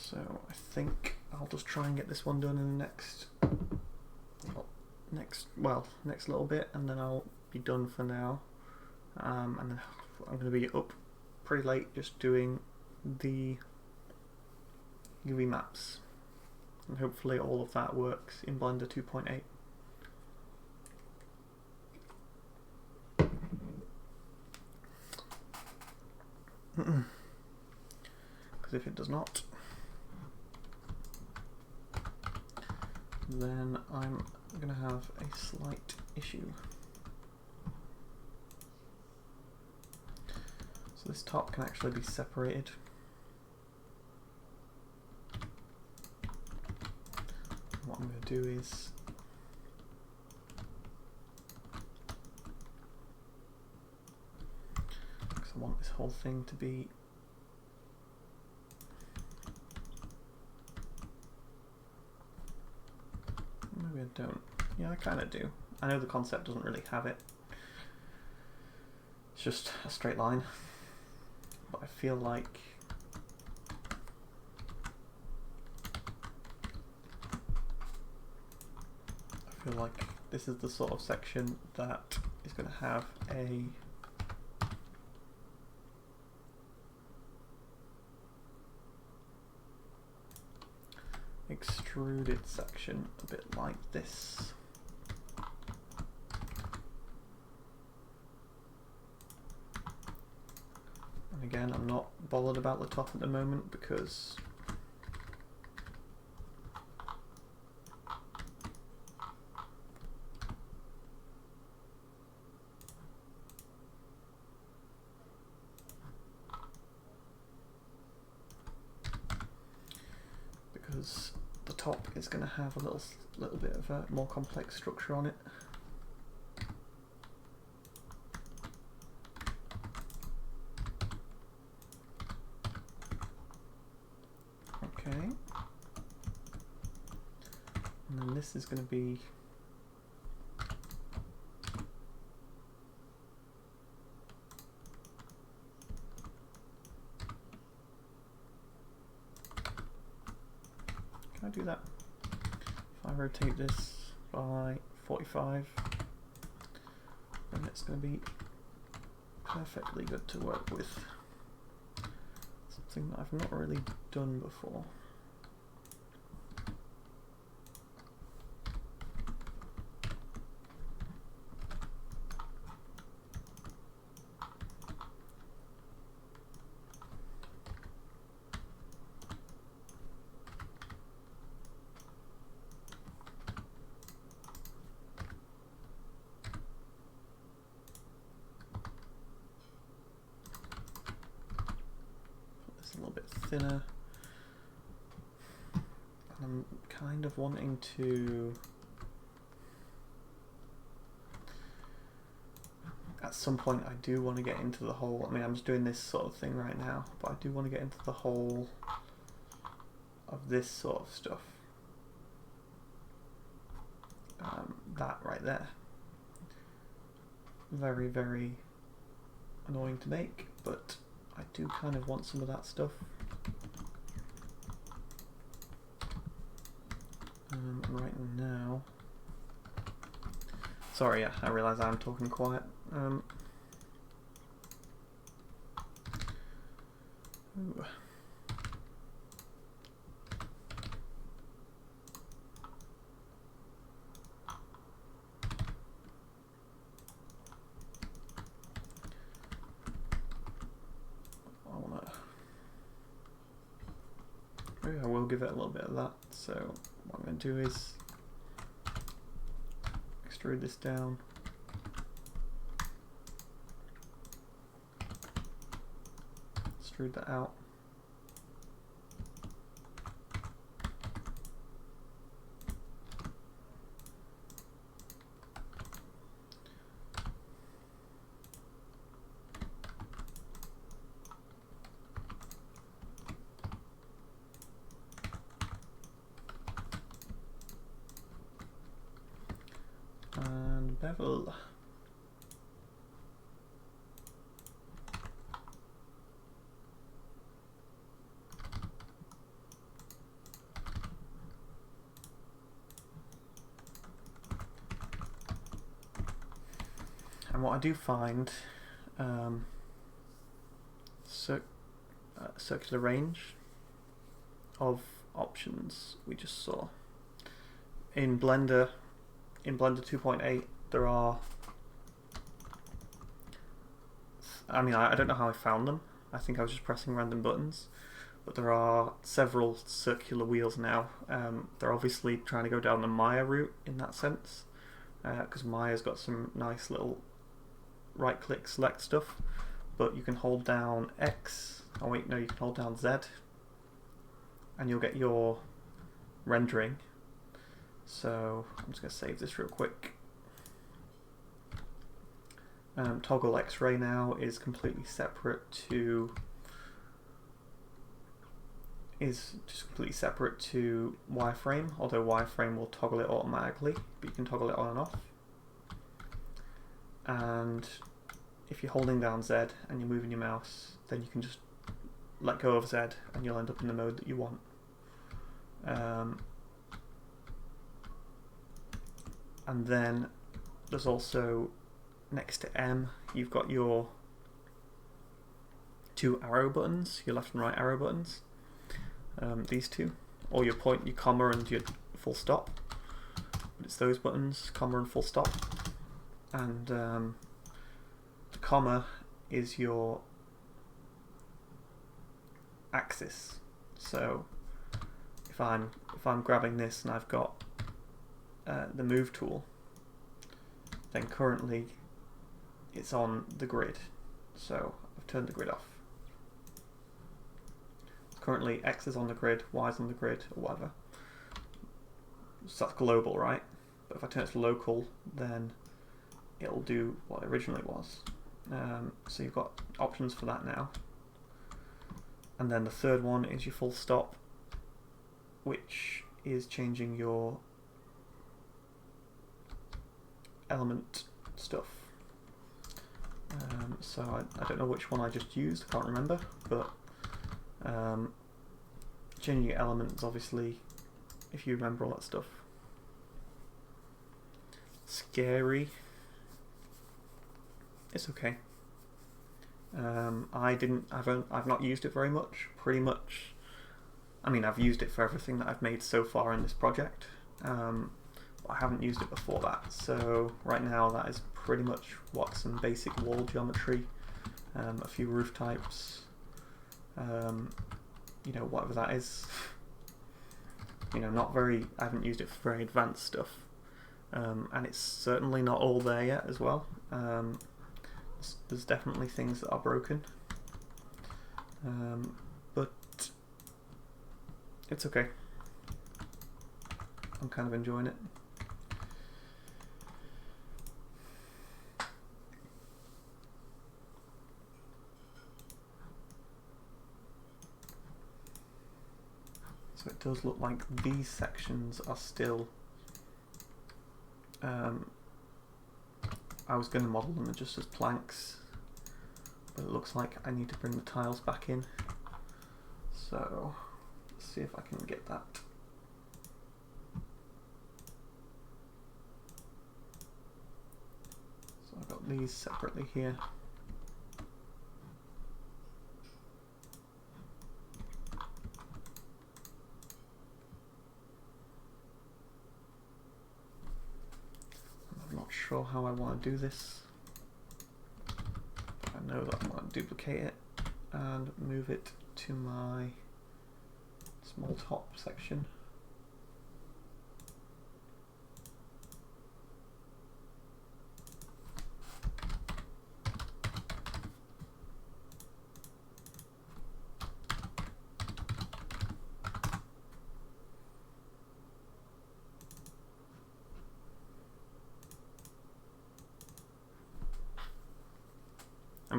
So I think I'll just try and get this one done in the next little bit, and then I'll be done for now. And then I'm going to be up pretty late just doing the UV maps, and hopefully all of that works in Blender 2.8. Because if it does not, then I'm going to have a slight issue. So this top can actually be separated. What I'm going to do is because I want this whole thing to be maybe I don't. Yeah, I kind of do. I know the concept doesn't really have it. It's just a straight line. But I feel like this is the sort of section that is going to have a extruded section a bit like this. And again, I'm not bothered about the top at the moment because the top is going to have a little bit of a more complex structure on it. Okay, and then this is going to be can I do that? If I rotate this by 45, then it's going to be perfectly good to work with. Something that I've not really done before. A little bit thinner, and I'm kind of wanting to at some point I do want to get into the whole, I mean I'm just doing this sort of thing right now, but I do want to get into the whole of this sort of stuff. That right there, very, very annoying to make, but I do kind of want some of that stuff. Right now, sorry, yeah, I realise I'm talking quiet. Ooh. I will give it a little bit of that, so what I'm going to do is extrude this down, extrude that out, and bevel. And what I do find, circular range of options we just saw. In Blender 2.8 there are, I don't know how I found them. I think I was just pressing random buttons, but there are several circular wheels now. They're obviously trying to go down the Maya route in that sense, because Maya's got some nice little right click select stuff, but you can hold down X, oh wait, no, you can hold down Z and you'll get your rendering. So I'm just going to save this real quick. Toggle X-ray now is completely separate to wireframe, although wireframe will toggle it automatically, but you can toggle it on and off. And if you're holding down Z and you're moving your mouse, then you can just let go of Z and you'll end up in the mode that you want. And then there's also, next to M, you've got your two arrow buttons, your left and right arrow buttons. These two, or your point, your comma and your full stop. But it's those buttons, comma and full stop. And the comma is your axis. So if I'm grabbing this and I've got the move tool, then currently it's on the grid. So I've turned the grid off. Currently X is on the grid, Y is on the grid, or whatever. So that's global, right? But if I turn it to local, then it'll do what it originally was. So you've got options for that now. And then the third one is your full stop, which is changing your element stuff. So I don't know which one I just used, I can't remember, but changing your elements, obviously, if you remember all that stuff. Scary. It's okay. I've not used it very much. Pretty much, I've used it for everything that I've made so far in this project. But I haven't used it before that. So right now that is pretty much what some basic wall geometry, a few roof types, whatever that is. I haven't used it for very advanced stuff. And it's certainly not all there yet as well. There's definitely things that are broken, but it's okay. I'm kind of enjoying it. So it does look like these sections are still I was going to model them just as planks, but it looks like I need to bring the tiles back in. So let's see if I can get that. So I've got these separately here. Sure how I want to do this. I know that I want to duplicate it and move it to my small top section.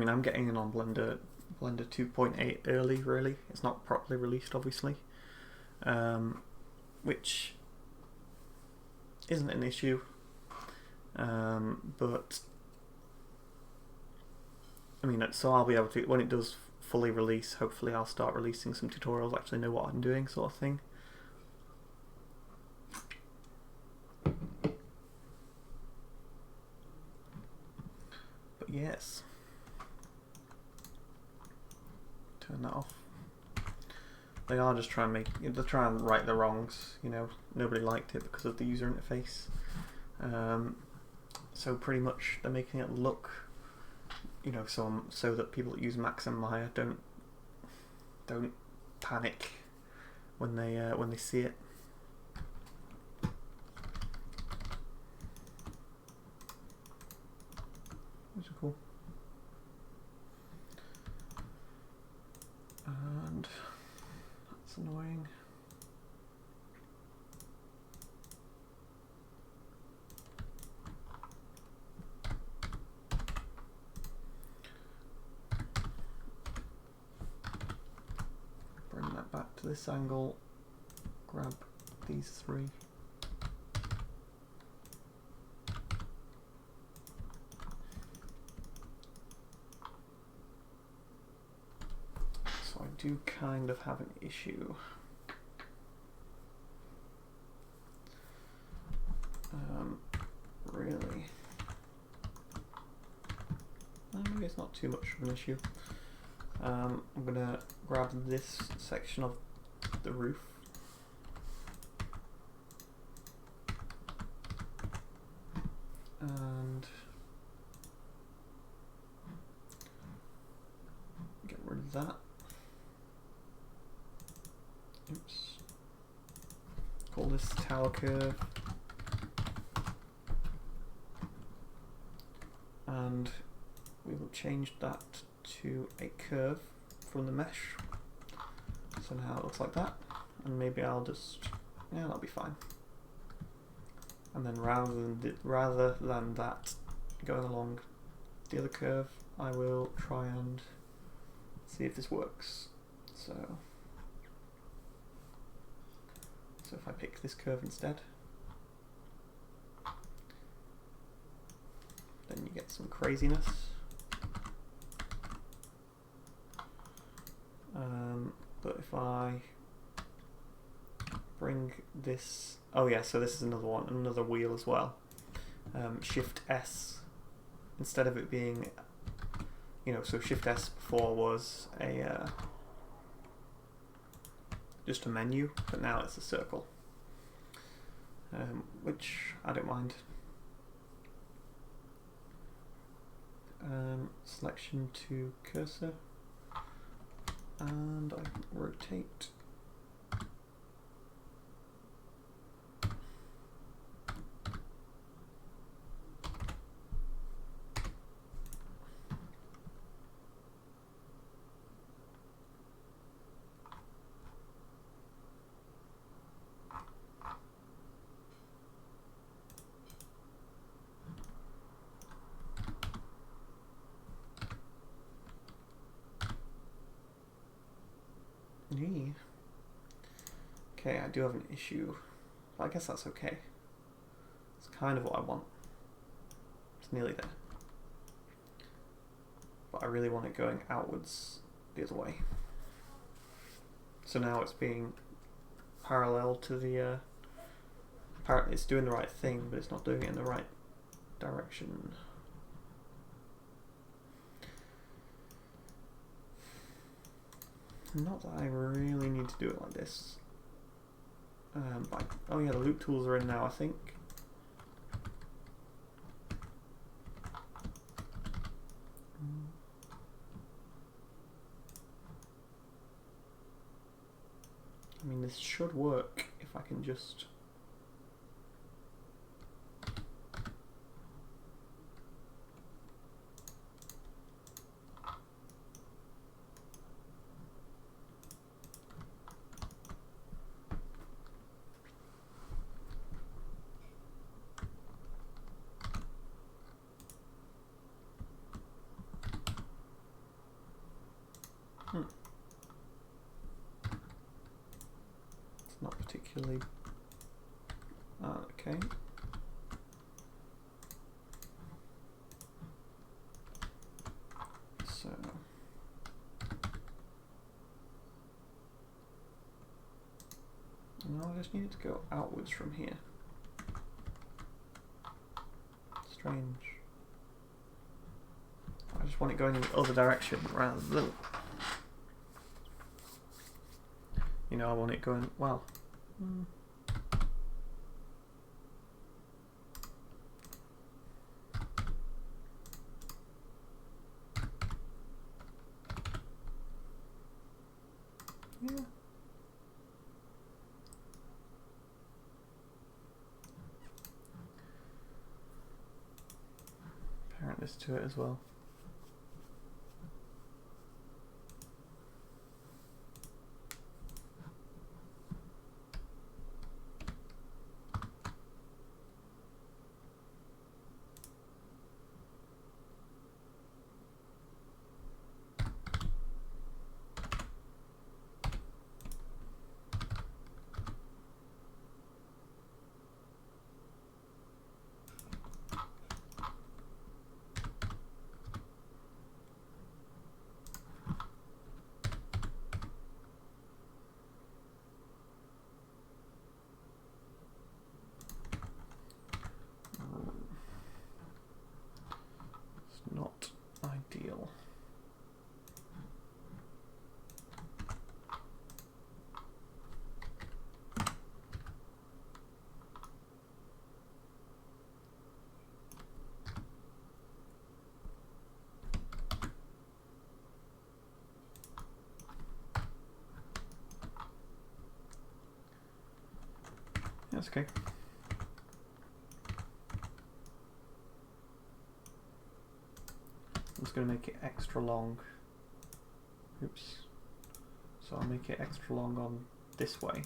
I'm getting in on Blender 2.8 early, really. It's not properly released, obviously, which isn't an issue, but so I'll be able to, when it does fully release, hopefully I'll start releasing some tutorials, actually know what I'm doing, sort of thing. yes. Turn that off. They are just trying to they're trying to right the wrongs, you know, nobody liked it because of the user interface. So pretty much they're making it look, you know, so that people that use Max and Maya don't panic when they see it. Which is cool. And that's annoying. Bring that back to this angle, grab these three. So I do kind of have an issue. Really. Maybe it's not too much of an issue. I'm gonna grab this section of the roof and get rid of that. Oops. Call this tower curve. And we will change that to a curve from the mesh. So now it looks like that. And maybe I'll just, yeah, that'll be fine. And then rather than that going along the other curve, I will try and see if this works. So if I pick this curve instead, then you get some craziness. But if I bring this, oh yeah, so this is another one, another wheel as well. Shift S, instead of it being, you know, so Shift S before was a just a menu, but now it's a circle, which I don't mind. Selection to cursor, and I rotate. Okay, I do have an issue, but I guess that's okay. It's kind of what I want. It's nearly there. But I really want it going outwards the other way. So now it's being parallel to the... it's doing the right thing, but it's not doing it in the right direction. Not that I really need to do it like this. Oh yeah, the loop tools are in now, I think. I mean, this should work if I can just... It's not particularly... okay. So... no, I just need it to go outwards from here. Strange. want it going in the other direction rather than, you know, I want it going, well, yeah. Parent this to it as well. Not ideal. That's okay. I'm just going to make it extra long. Oops. So I'll make it extra long on this way,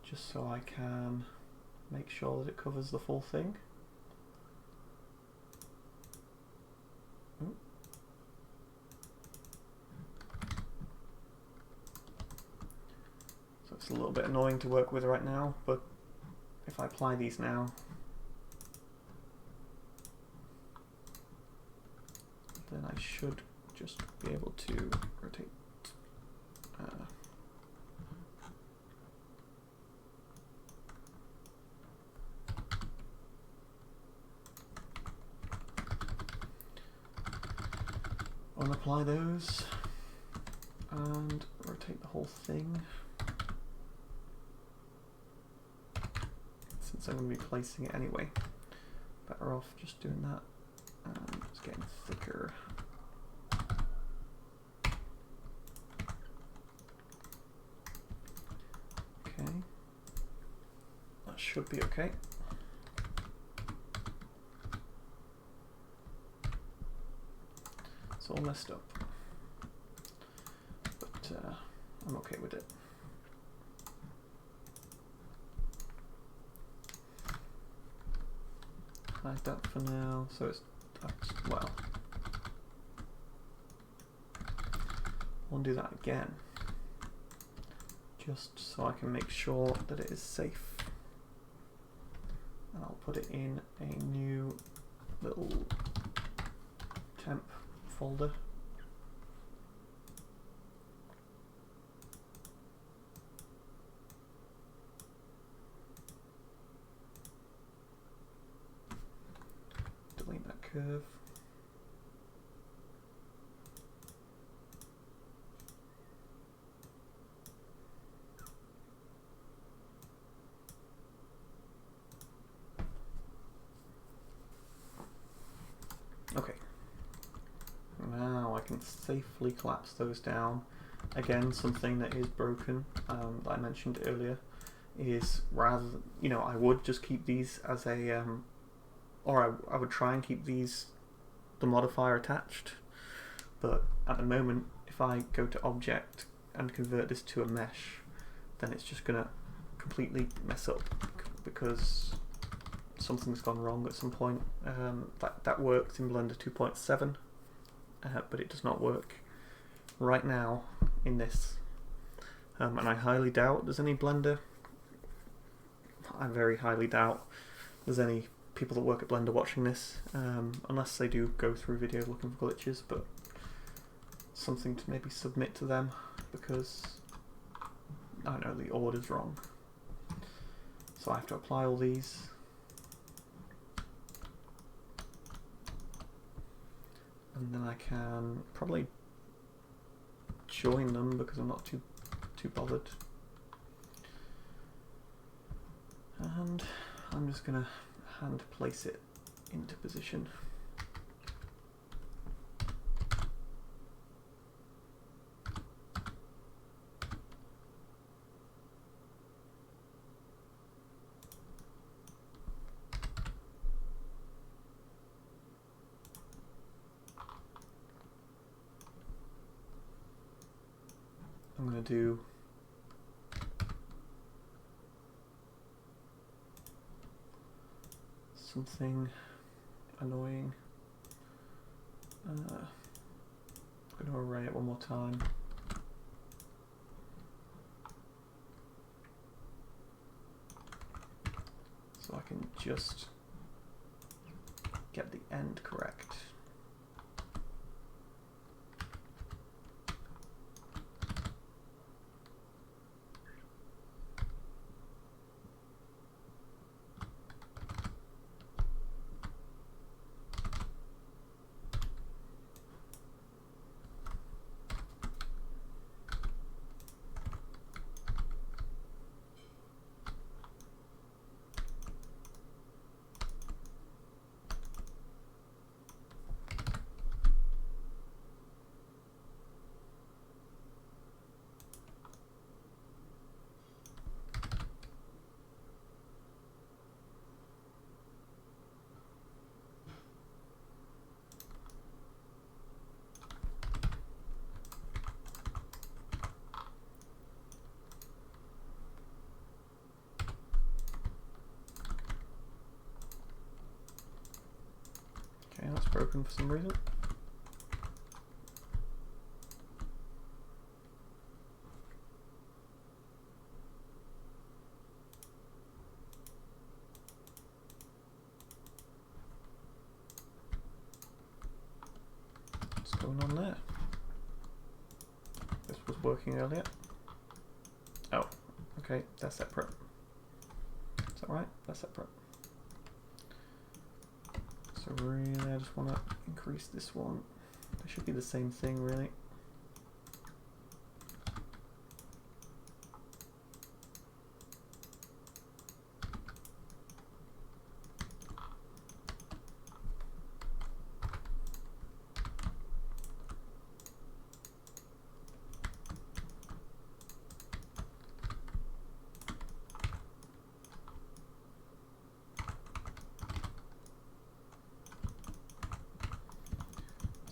just so I can make sure that it covers the full thing. Ooh. So it's a little bit annoying to work with right now, but if I apply these now, then I should just be able to rotate. Unapply those and rotate the whole thing. Since I'm going to be placing it anyway, better off just doing that. And it's getting thicker. Okay, that should be okay. It's all messed up, but I'm okay with it. Like that for now, so it's well. I'll do that again, just so I can make sure that it is safe. And I'll put it in a new little temp folder. Delete that curve. Okay. Now I can safely collapse those down. Again, something that is broken, that I mentioned earlier, is rather, you know, I would just keep these as a, or I would try and keep these, the modifier attached, but at the moment, if I go to object and convert this to a mesh, then it's just going to completely mess up because something's gone wrong at some point. That works in Blender 2.7, but it does not work right now in this. And I highly doubt there's any Blender. I very highly doubt there's any people that work at Blender watching this, unless they do go through videos looking for glitches, but something to maybe submit to them, because I know the order's wrong. So I have to apply all these. and then I can probably join them because I'm not too bothered. And I'm just going to hand place it into position. I'm going to do something annoying. I'm going to array it one more time. So I can just get the end correct. Okay, that's broken for some reason. What's going on there? This was working earlier. Oh, okay, they're separate. Is that right? They're separate. So really, I just want to increase this one. It should be the same thing, really.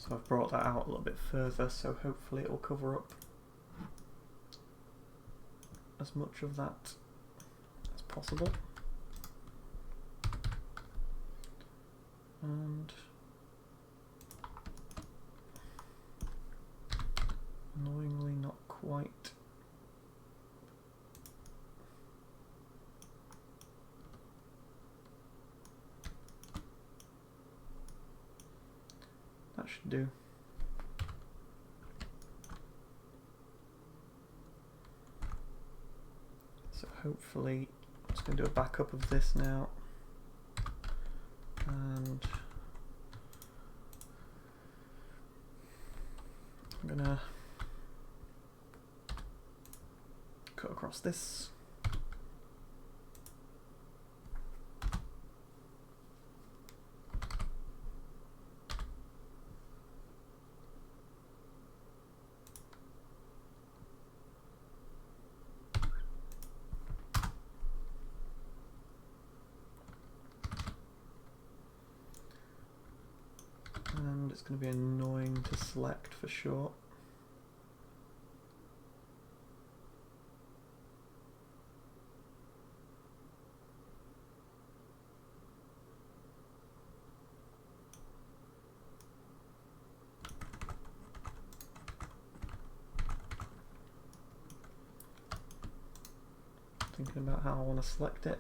So I've brought that out a little bit further, so hopefully it will cover up as much of that as possible. And annoyingly not quite. That should do. So hopefully, I'm just going to do a backup of this now. And I'm going to cut across this. And it's going to be annoying to select for sure. Thinking about how I want to select it.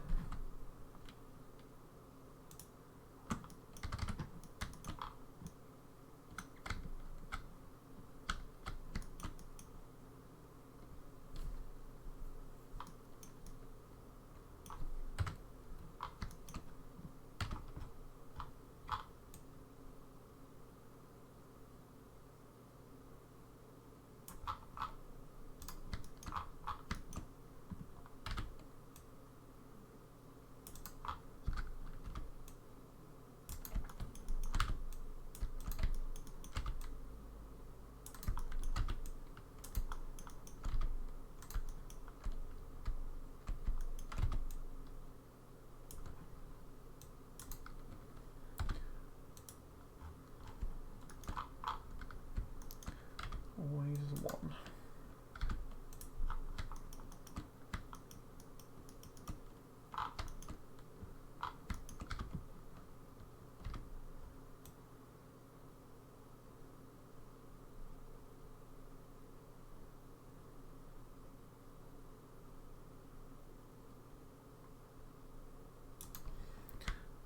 one.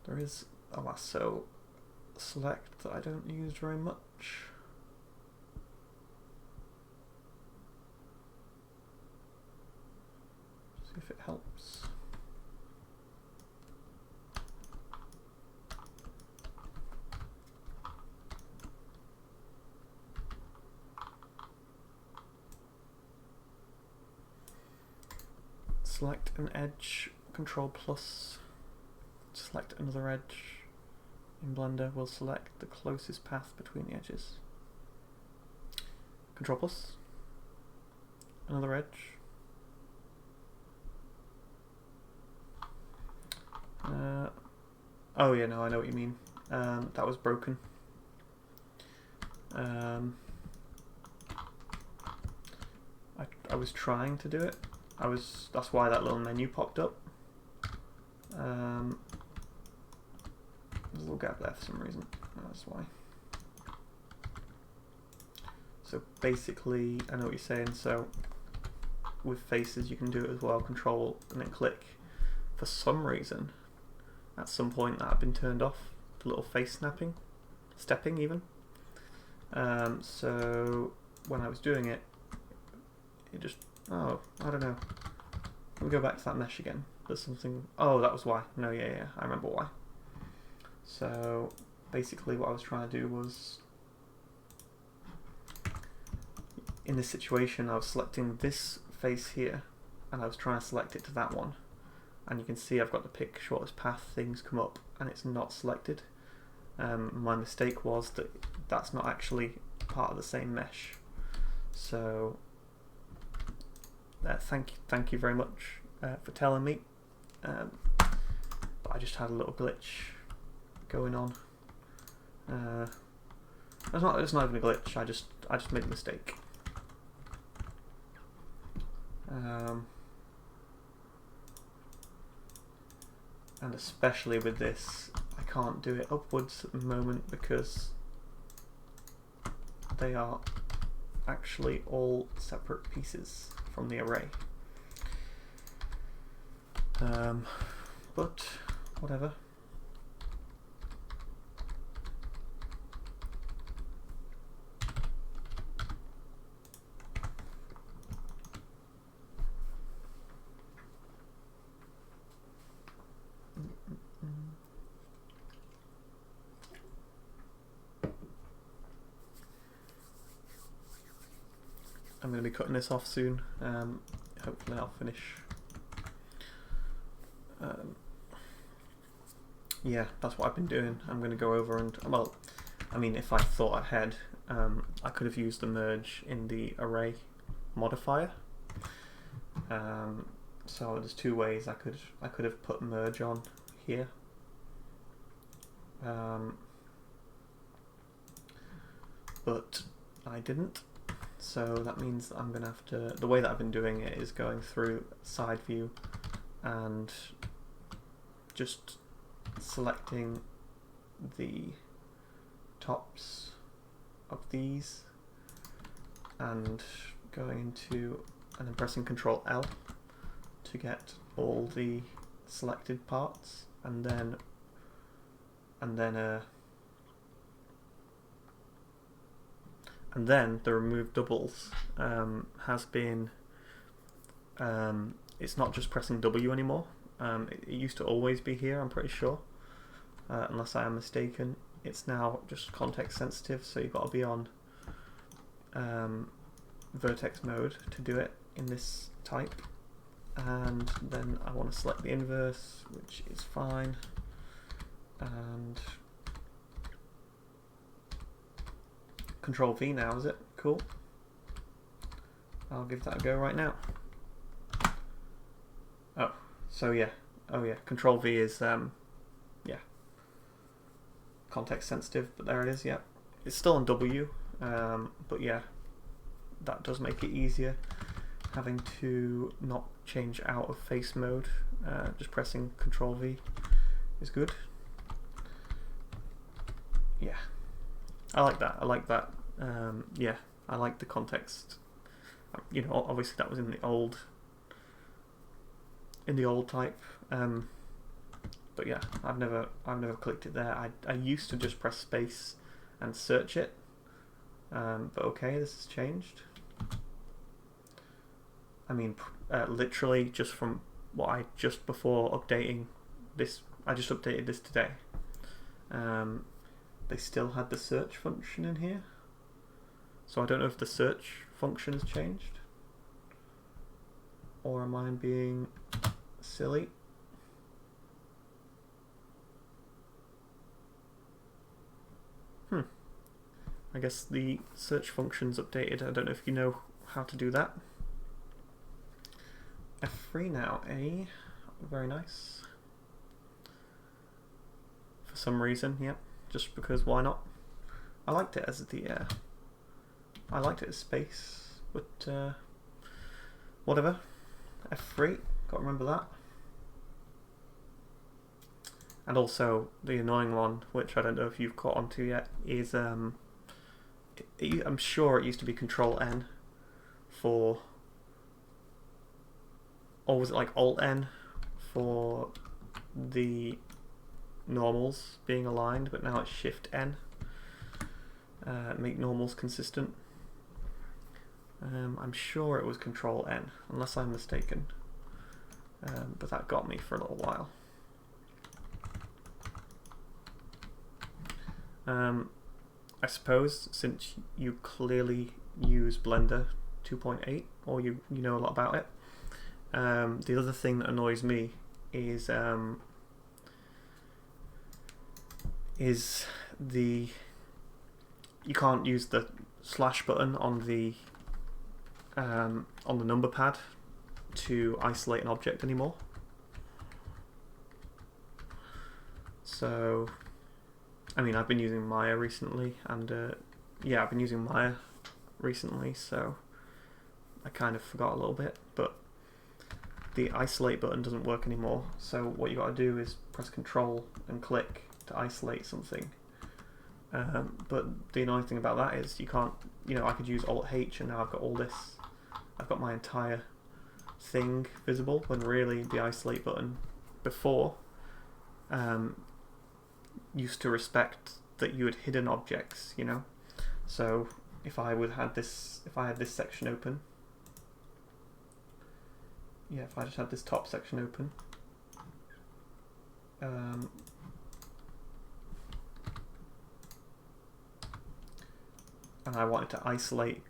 There is a lasso select that I don't use very much. See if it helps. Select an edge, Control plus. Select another edge. In Blender, we'll select the closest path between the edges. Control plus. Another edge. Oh yeah, no, I know what you mean. That was broken. I was trying to do it. That's why that little menu popped up. There's a little gap there for some reason. That's why. So basically, I know what you're saying. So with faces, you can do it as well. Control and then click. For some reason, at some point that had been turned off. The little face stepping even. So when I was doing it, it just, oh, I don't know. Let me go back to that mesh again. There's something, oh, that was why. No, yeah, I remember why. So basically what I was trying to do was, in this situation, I was selecting this face here, and I was trying to select it to that one. And you can see I've got the pick shortest path things come up, and it's not selected. My mistake was that that's not actually part of the same mesh. So thank you very much for telling me. But I just had a little glitch going on. It's not even a glitch. I just made a mistake. And especially with this, I can't do it upwards at the moment because they are actually all separate pieces from the array. But whatever. I'm going to be cutting this off soon. Hopefully I'll finish. Yeah, that's what I've been doing. I'm going to go over and, well, I mean, if I thought ahead, I could have used the merge in the array modifier. So there's two ways I could have put merge on here. But I didn't. So that means that I'm going to have to, the way that I've been doing it is going through side view and just selecting the tops of these and going into, and then pressing Control L to get all the selected parts, and then the remove doubles has been, it's not just pressing W anymore. It used to always be here, I'm pretty sure, unless I am mistaken. It's now just context sensitive, so you've got to be on vertex mode to do it in this type. And then I want to select the inverse, which is fine, and Control V now, is it? Cool. I'll give that a go right now. Oh, so yeah. Oh yeah, Control V is, yeah, context sensitive, but there it is, yeah. It's still on W, but yeah, that does make it easier. Having to not change out of face mode, just pressing Control V is good. Yeah, I like that. I like that. Yeah, I like the context. You know, obviously that was in the old type. But yeah, I've never clicked it there. I used to just press space and search it. But okay, this has changed. I mean, literally just from what just before updating this, I just updated this today. They still had the search function in here. So I don't know if the search function has changed. Or am I being silly? I guess the search function's updated. I don't know if you know how to do that. F3 now, eh? Very nice. For some reason, yeah. Just because why not? I liked it as the I liked it as space, but whatever. F3, gotta remember that. And also the annoying one, which I don't know if you've caught onto yet, is I'm sure it used to be Control N for, or was it like Alt N for the normals being aligned, but now it's Shift N. Make normals consistent. I'm sure it was Control N, unless I'm mistaken. But that got me for a little while. I suppose since you clearly use Blender 2.8, or you know a lot about it, the other thing that annoys me is the you can't use the slash button on the number pad to isolate an object anymore. So, I mean, I've been using Maya recently, and yeah, I've been using Maya recently, so I kind of forgot a little bit, but the isolate button doesn't work anymore. So what you got to do is press Control and click to isolate something. But the annoying thing about that is you can't, you know, I could use Alt H and now I've got all this, I've got my entire thing visible, when really the isolate button before used to respect that you had hidden objects, you know. So if I had this section open, yeah, if I just had this top section open, and I wanted to isolate,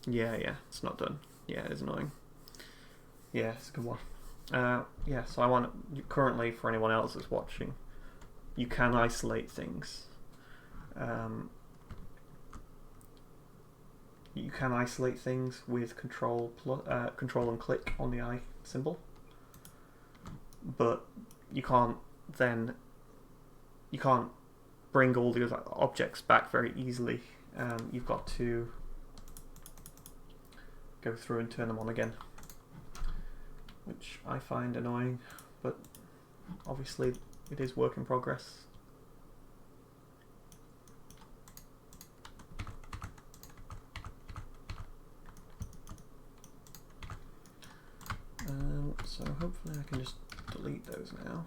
yeah, it's not done. Yeah, it is annoying. Yeah, it's a good one. Yeah, so I want, currently, for anyone else that's watching, you can isolate things. You can isolate things with Control and click on the eye symbol, but you can't bring all the other objects back very easily. You've got to go through and turn them on again, which I find annoying, but obviously it is work in progress. So hopefully I can just delete those now.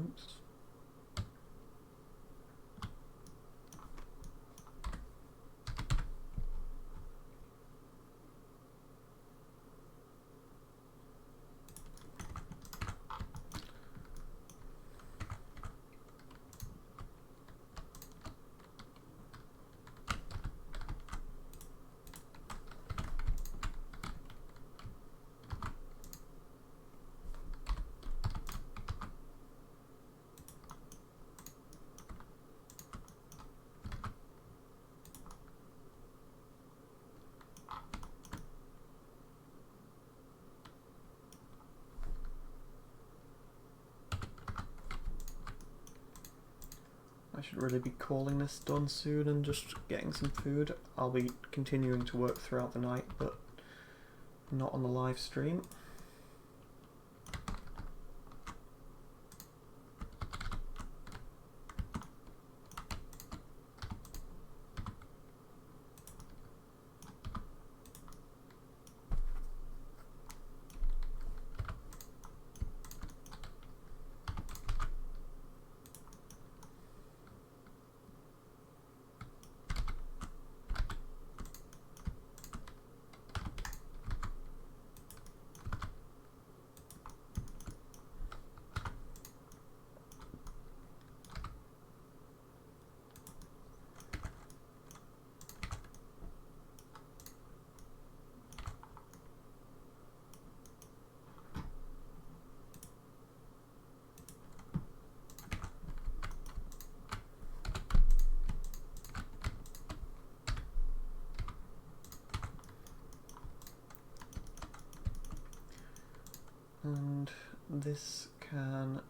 Oops. should really be calling this done soon and just getting some food. I'll be continuing to work throughout the night, but not on the live stream. And this can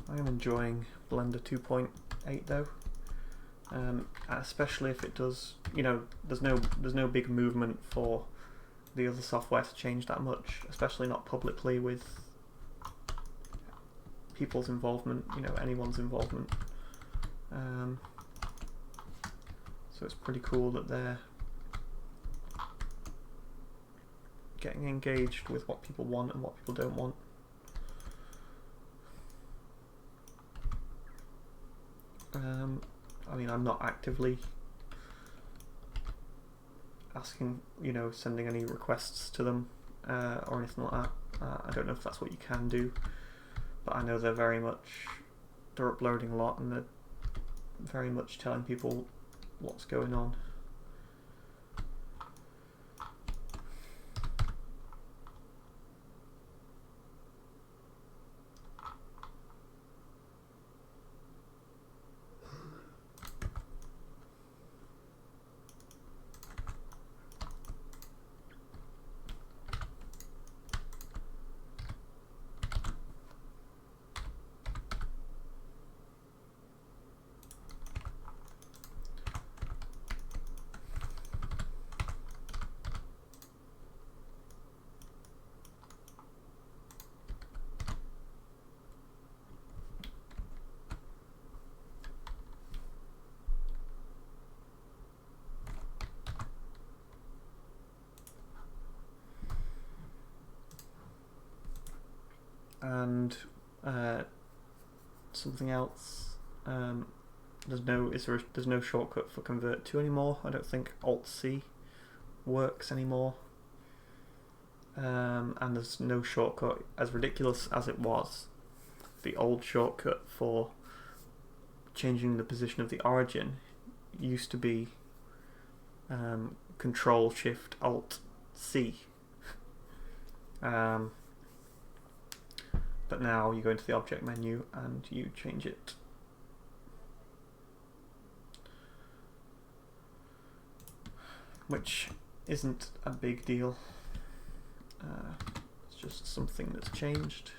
I am enjoying Blender 2.8 though, especially if it does, you know, there's no big movement for the other software to change that much, especially not publicly with people's involvement, you know, anyone's involvement. So it's pretty cool that they're getting engaged with what people want and what people don't want. I mean, I'm not actively asking, you know, sending any requests to them or anything like that. I don't know if that's what you can do, but I know they're uploading a lot and they're very much telling people what's going on. And something else, there's no shortcut for convert to anymore. I don't think Alt-C works anymore, and there's no shortcut, as ridiculous as it was. The old shortcut for changing the position of the origin used to be Control Shift Alt C. But now you go into the object menu and you change it. Which isn't a big deal. It's just something that's changed.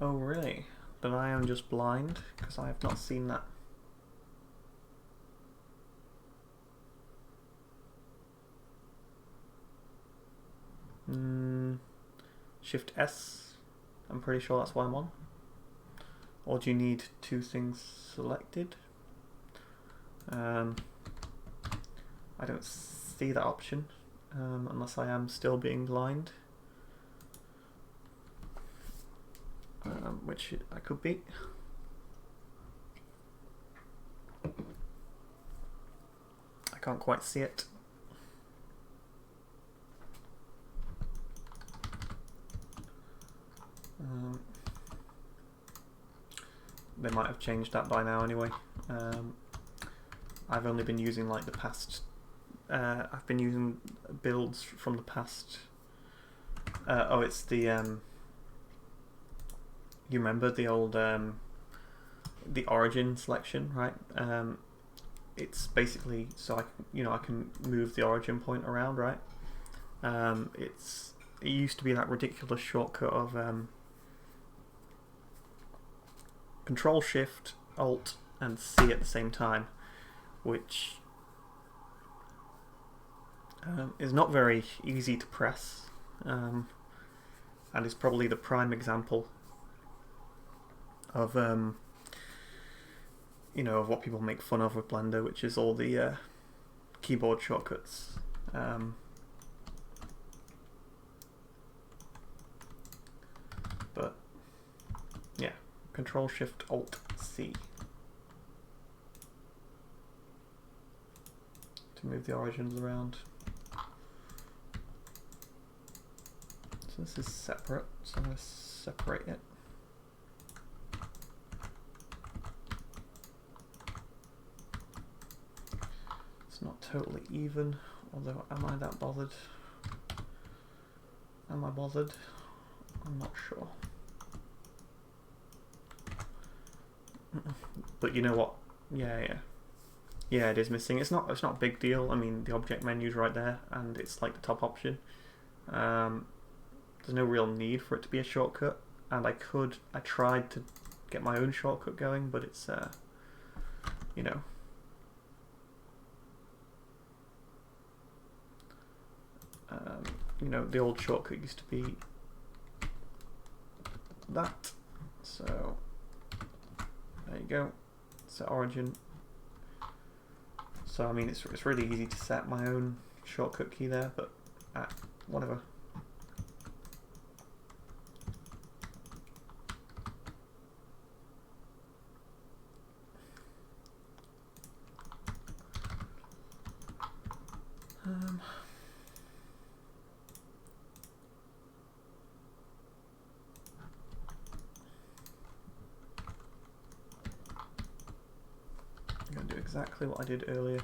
Oh really? Then I am just blind, because I have not seen that. Shift S. I'm pretty sure that's what I'm on. Or do you need two things selected? I don't see that option, unless I am still being blind. Which I could be. I can't quite see it. They might have changed that by now anyway. I've only been using like the past. I've been using builds from the past. Oh, it's the. You remember the old the origin selection, right? It's basically so I can move the origin point around, right? It used to be that ridiculous shortcut of Control Shift Alt and C at the same time, which is not very easy to press, and is probably the prime example of of what people make fun of with Blender, which is all the keyboard shortcuts. But yeah, Control Shift Alt C to move the origins around. So this is separate, so I'm going to separate it. Not totally even, although am I that bothered? Am I bothered? I'm not sure. But you know what? Yeah, it is missing. It's not a big deal. I mean, the object menu's right there, and it's like the top option. There's no real need for it to be a shortcut, and I tried to get my own shortcut going, but it's the old shortcut used to be that. So there you go. Set origin. So I mean, it's really easy to set my own shortcut key there, but whatever. I'm going to do exactly what I did earlier.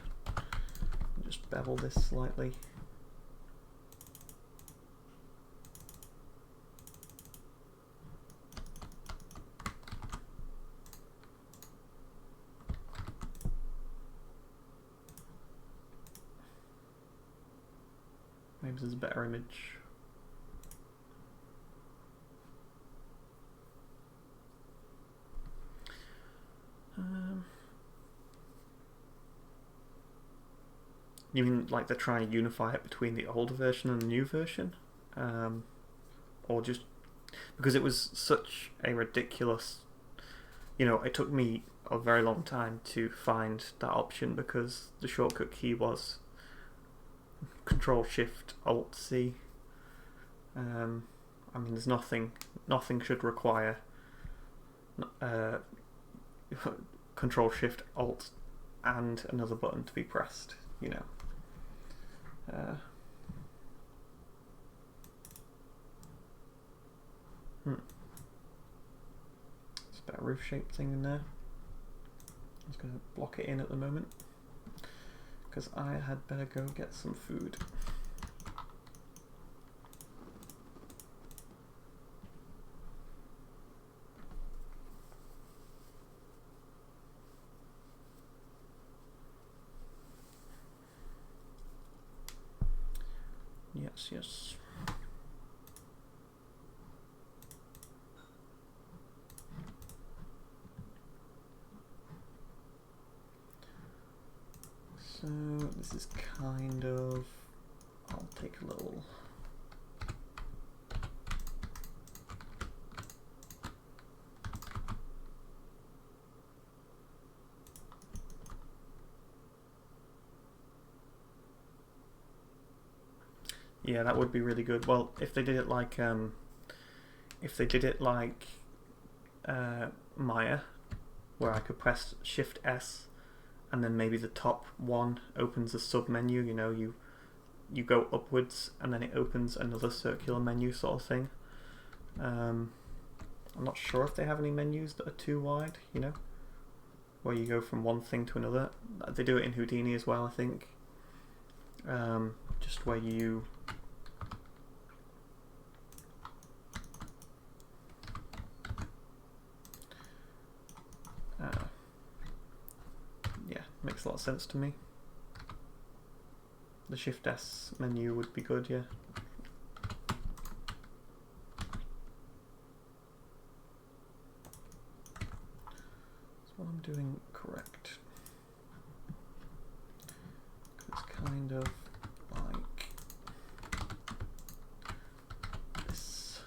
Just bevel this slightly. Maybe this is a better image. You mean like they're trying to unify it between the old version and the new version? Or just because it was such a ridiculous, it took me a very long time to find that option because the shortcut key was Control Shift Alt C. I mean, there's nothing should require Control Shift Alt and another button to be pressed, There's a bit of roof shape thing in there. I'm just going to block it in at the moment because I had better go get some food. Yes. So this is kind of, I'll take a little. Yeah, that would be really good. Well, if they did it like Maya, where I could press Shift S, and then maybe the top one opens a sub menu. You know, you go upwards, and then it opens another circular menu, sort of thing. I'm not sure if they have any menus that are too wide. You know, where you go from one thing to another. They do it in Houdini as well, I think. Just where you yeah, makes a lot of sense to me. The Shift S menu would be good, yeah. Is what I'm doing correct? It's kind of like this.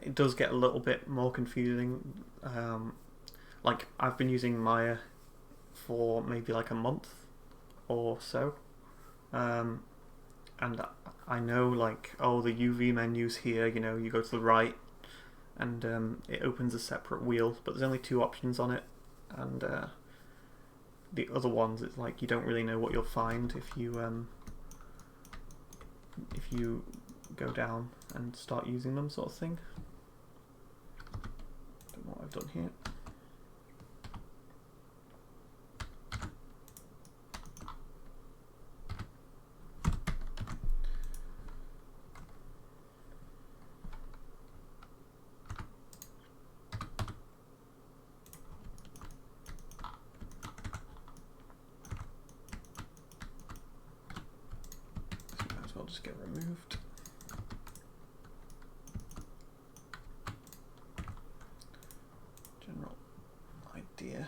It does get a little bit more confusing. Like, I've been using Maya for maybe like a month or so, and I know, like, oh, the UV menu's here. You know, you go to the right, and it opens a separate wheel, but there's only 2 options on it, and the other ones, it's like you don't really know what you'll find if you go down and start using them, sort of thing. Don't know what I've done here. So might as well just get removed. General idea.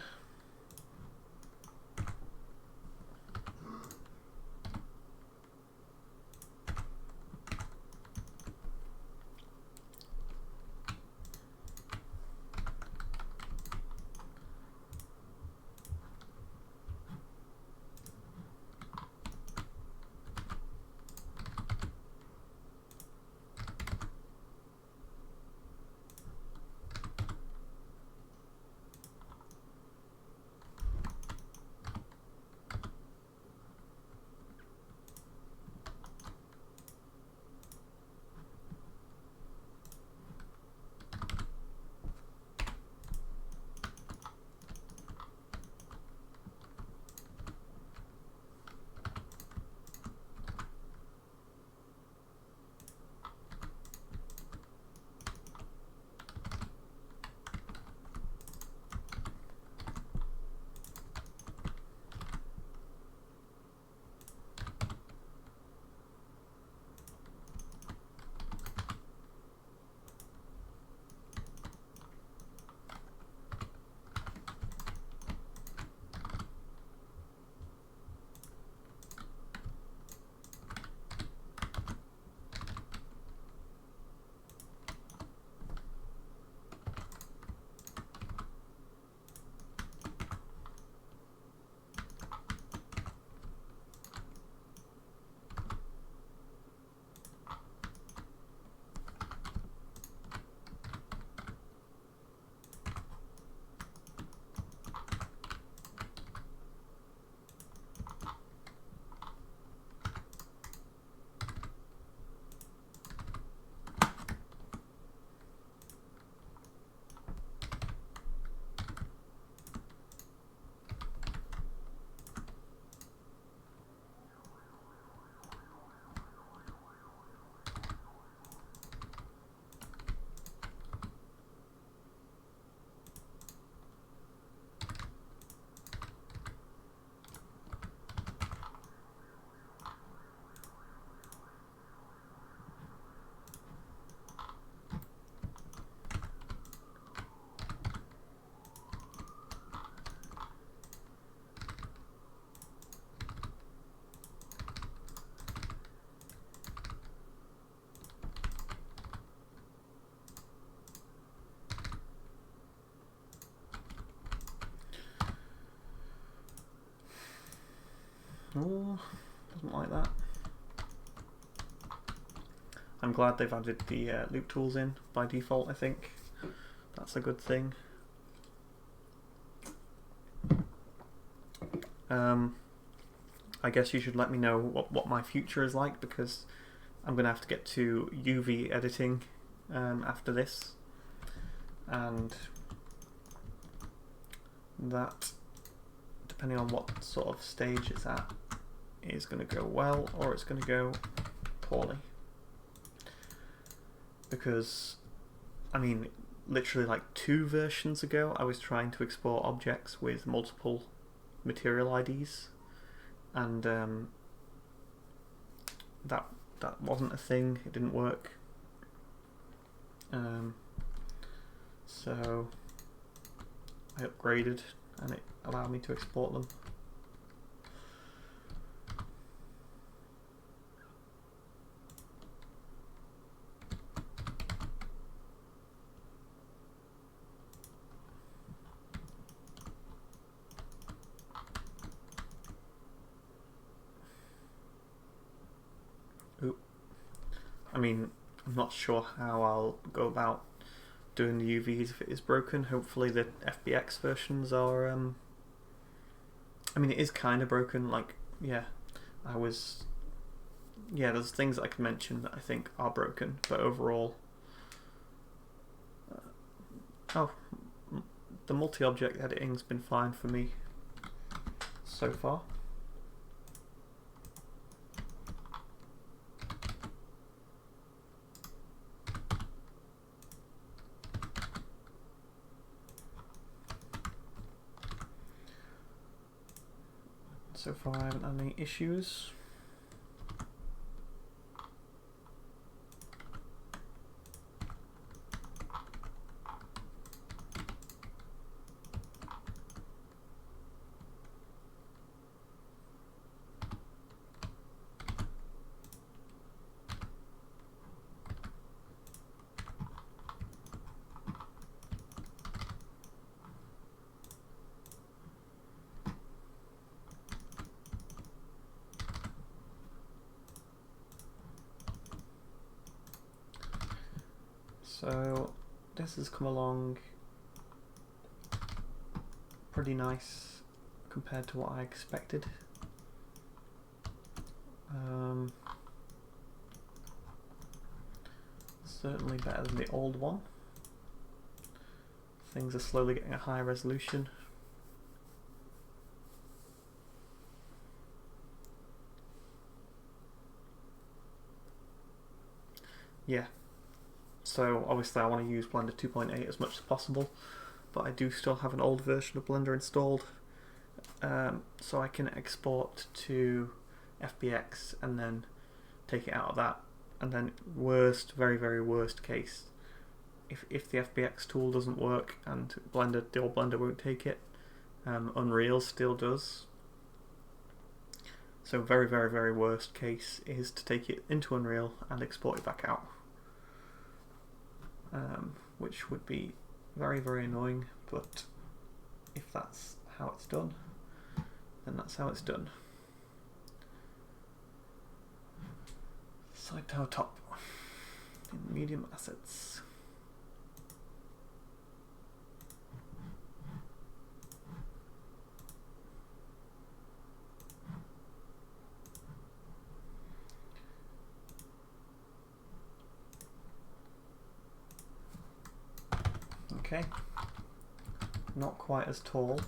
Oh, doesn't like that. I'm glad they've added the loop tools in by default, I think. That's a good thing. I guess you should let me know what my future is like, because I'm going to have to get to UV editing after this. And that, depending on what sort of stage it's at, is going to go well or it's going to go poorly. Because, I mean, literally like 2 versions ago I was trying to export objects with multiple material IDs, and that wasn't a thing, it didn't work. So I upgraded and it allowed me to export them. I mean, I'm not sure how I'll go about doing the UVs if it is broken. Hopefully the FBX versions are... I mean, it is kind of broken, like, yeah, there's things that I can mention that I think are broken, but overall... the multi-object editing's been fine for me so far. So far I haven't had any issues. So this has come along pretty nice compared to what I expected. Certainly better than the old one. Things are slowly getting a higher resolution. Yeah. So obviously I want to use Blender 2.8 as much as possible, but I do still have an old version of Blender installed, so I can export to FBX and then take it out of that, and then worst, very very worst case, if the FBX tool doesn't work and the old Blender won't take it, Unreal still does. So very very very worst case is to take it into Unreal and export it back out. Which would be very very annoying, but if that's how it's done, then that's how it's done. Side tower top in medium assets. Okay, not quite as tall.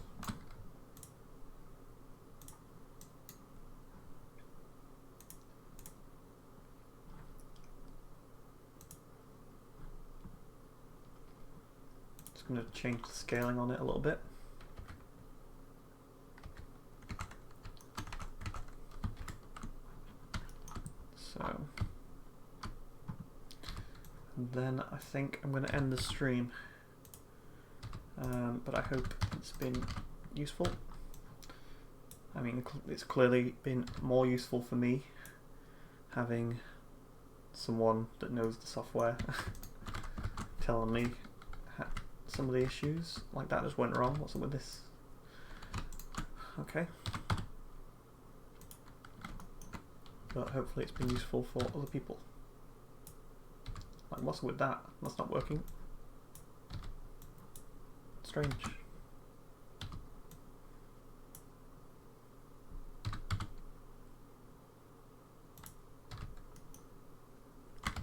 Just going to change the scaling on it a little bit. So, and then I think I'm going to end the stream. But I hope it's been useful. I mean, it's clearly been more useful for me having someone that knows the software telling me some of the issues. Like, that just went wrong. What's up with this? Okay. but hopefully it's been useful for other people. Like, what's with that? That's not working. Strange.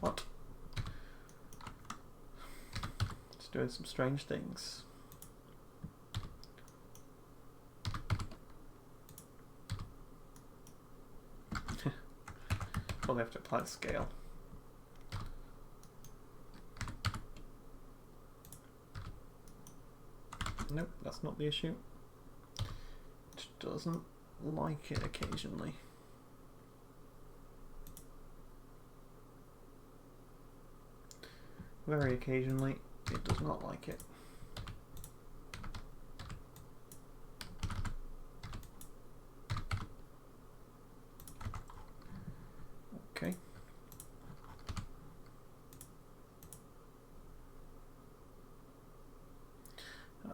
What? It's doing some strange things. Probably have to apply the scale. Nope, that's not the issue. It doesn't like it occasionally. Very occasionally, it does not like it. Okay.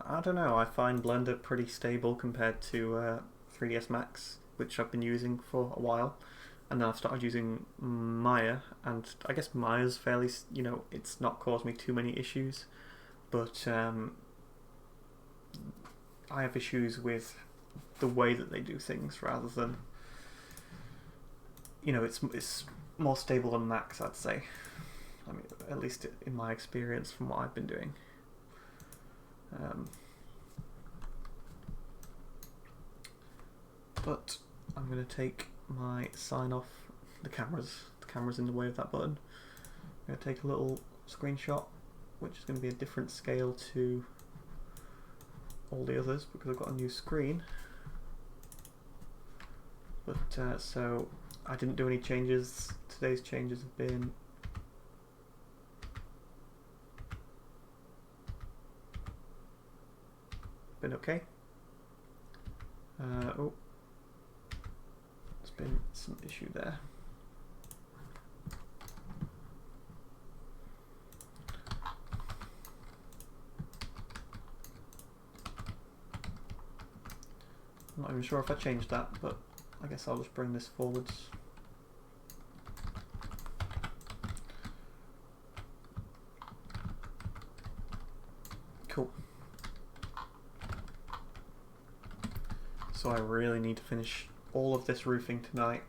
I don't know, I find Blender pretty stable compared to 3ds Max, which I've been using for a while, and then I've started using Maya, and I guess Maya's fairly, you know, it's not caused me too many issues, but I have issues with the way that they do things rather than, you know, it's more stable than Max, I'd say. I mean, at least in my experience from what I've been doing. But I'm going to take my sign off. The camera's in the way of that button. I'm going to take a little screenshot, which is going to be a different scale to all the others because I've got a new screen. But so I didn't do any changes. Today's changes have been okay. Oh, there's been some issue there. I'm not even sure if I changed that, but I guess I'll just bring this forwards. Cool. So I really need to finish all of this roofing tonight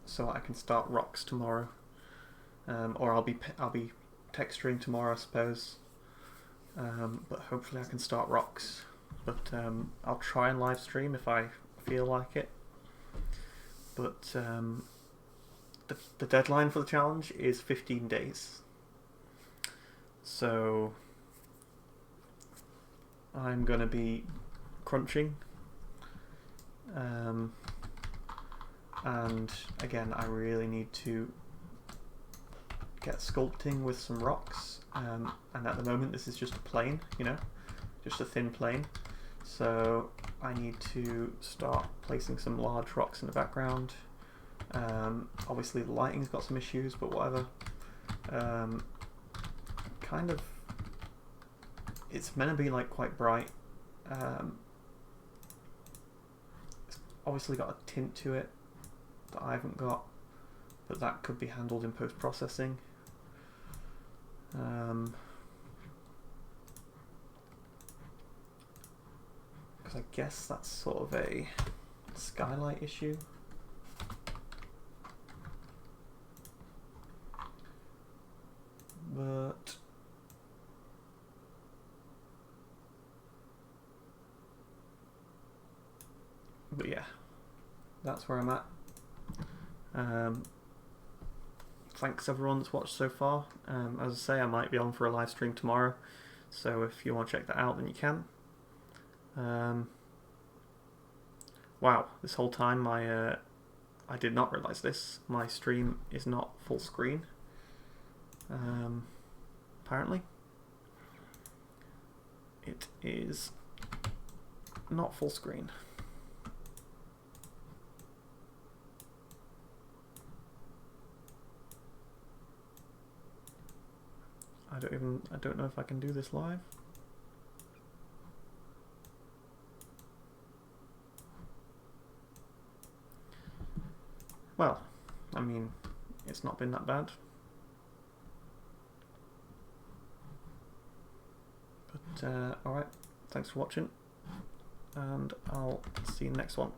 so I can start rocks tomorrow. Or I'll be texturing tomorrow, I suppose. But hopefully I can start rocks. But I'll try and live stream if I feel like it. But the deadline for the challenge is 15 days. So I'm going to be crunching. And again, I really need to get sculpting with some rocks. And at the moment, this is just a plane, you know, just a thin plane. So I need to start placing some large rocks in the background. Obviously the lighting's got some issues, but whatever. Kind of, it's meant to be like quite bright. It's obviously got a tint to it that I haven't got, but that could be handled in post-processing. Because I guess that's sort of a skylight issue. But yeah, that's where I'm at. Thanks everyone that's watched so far. As I say, I might be on for a live stream tomorrow, so if you want to check that out, then you can. Wow, this whole time I did not realise this. My stream is not full screen. Apparently, it is not full screen. I don't know if I can do this live. Well, I mean, it's not been that bad. But alright, thanks for watching, and I'll see you in the next one.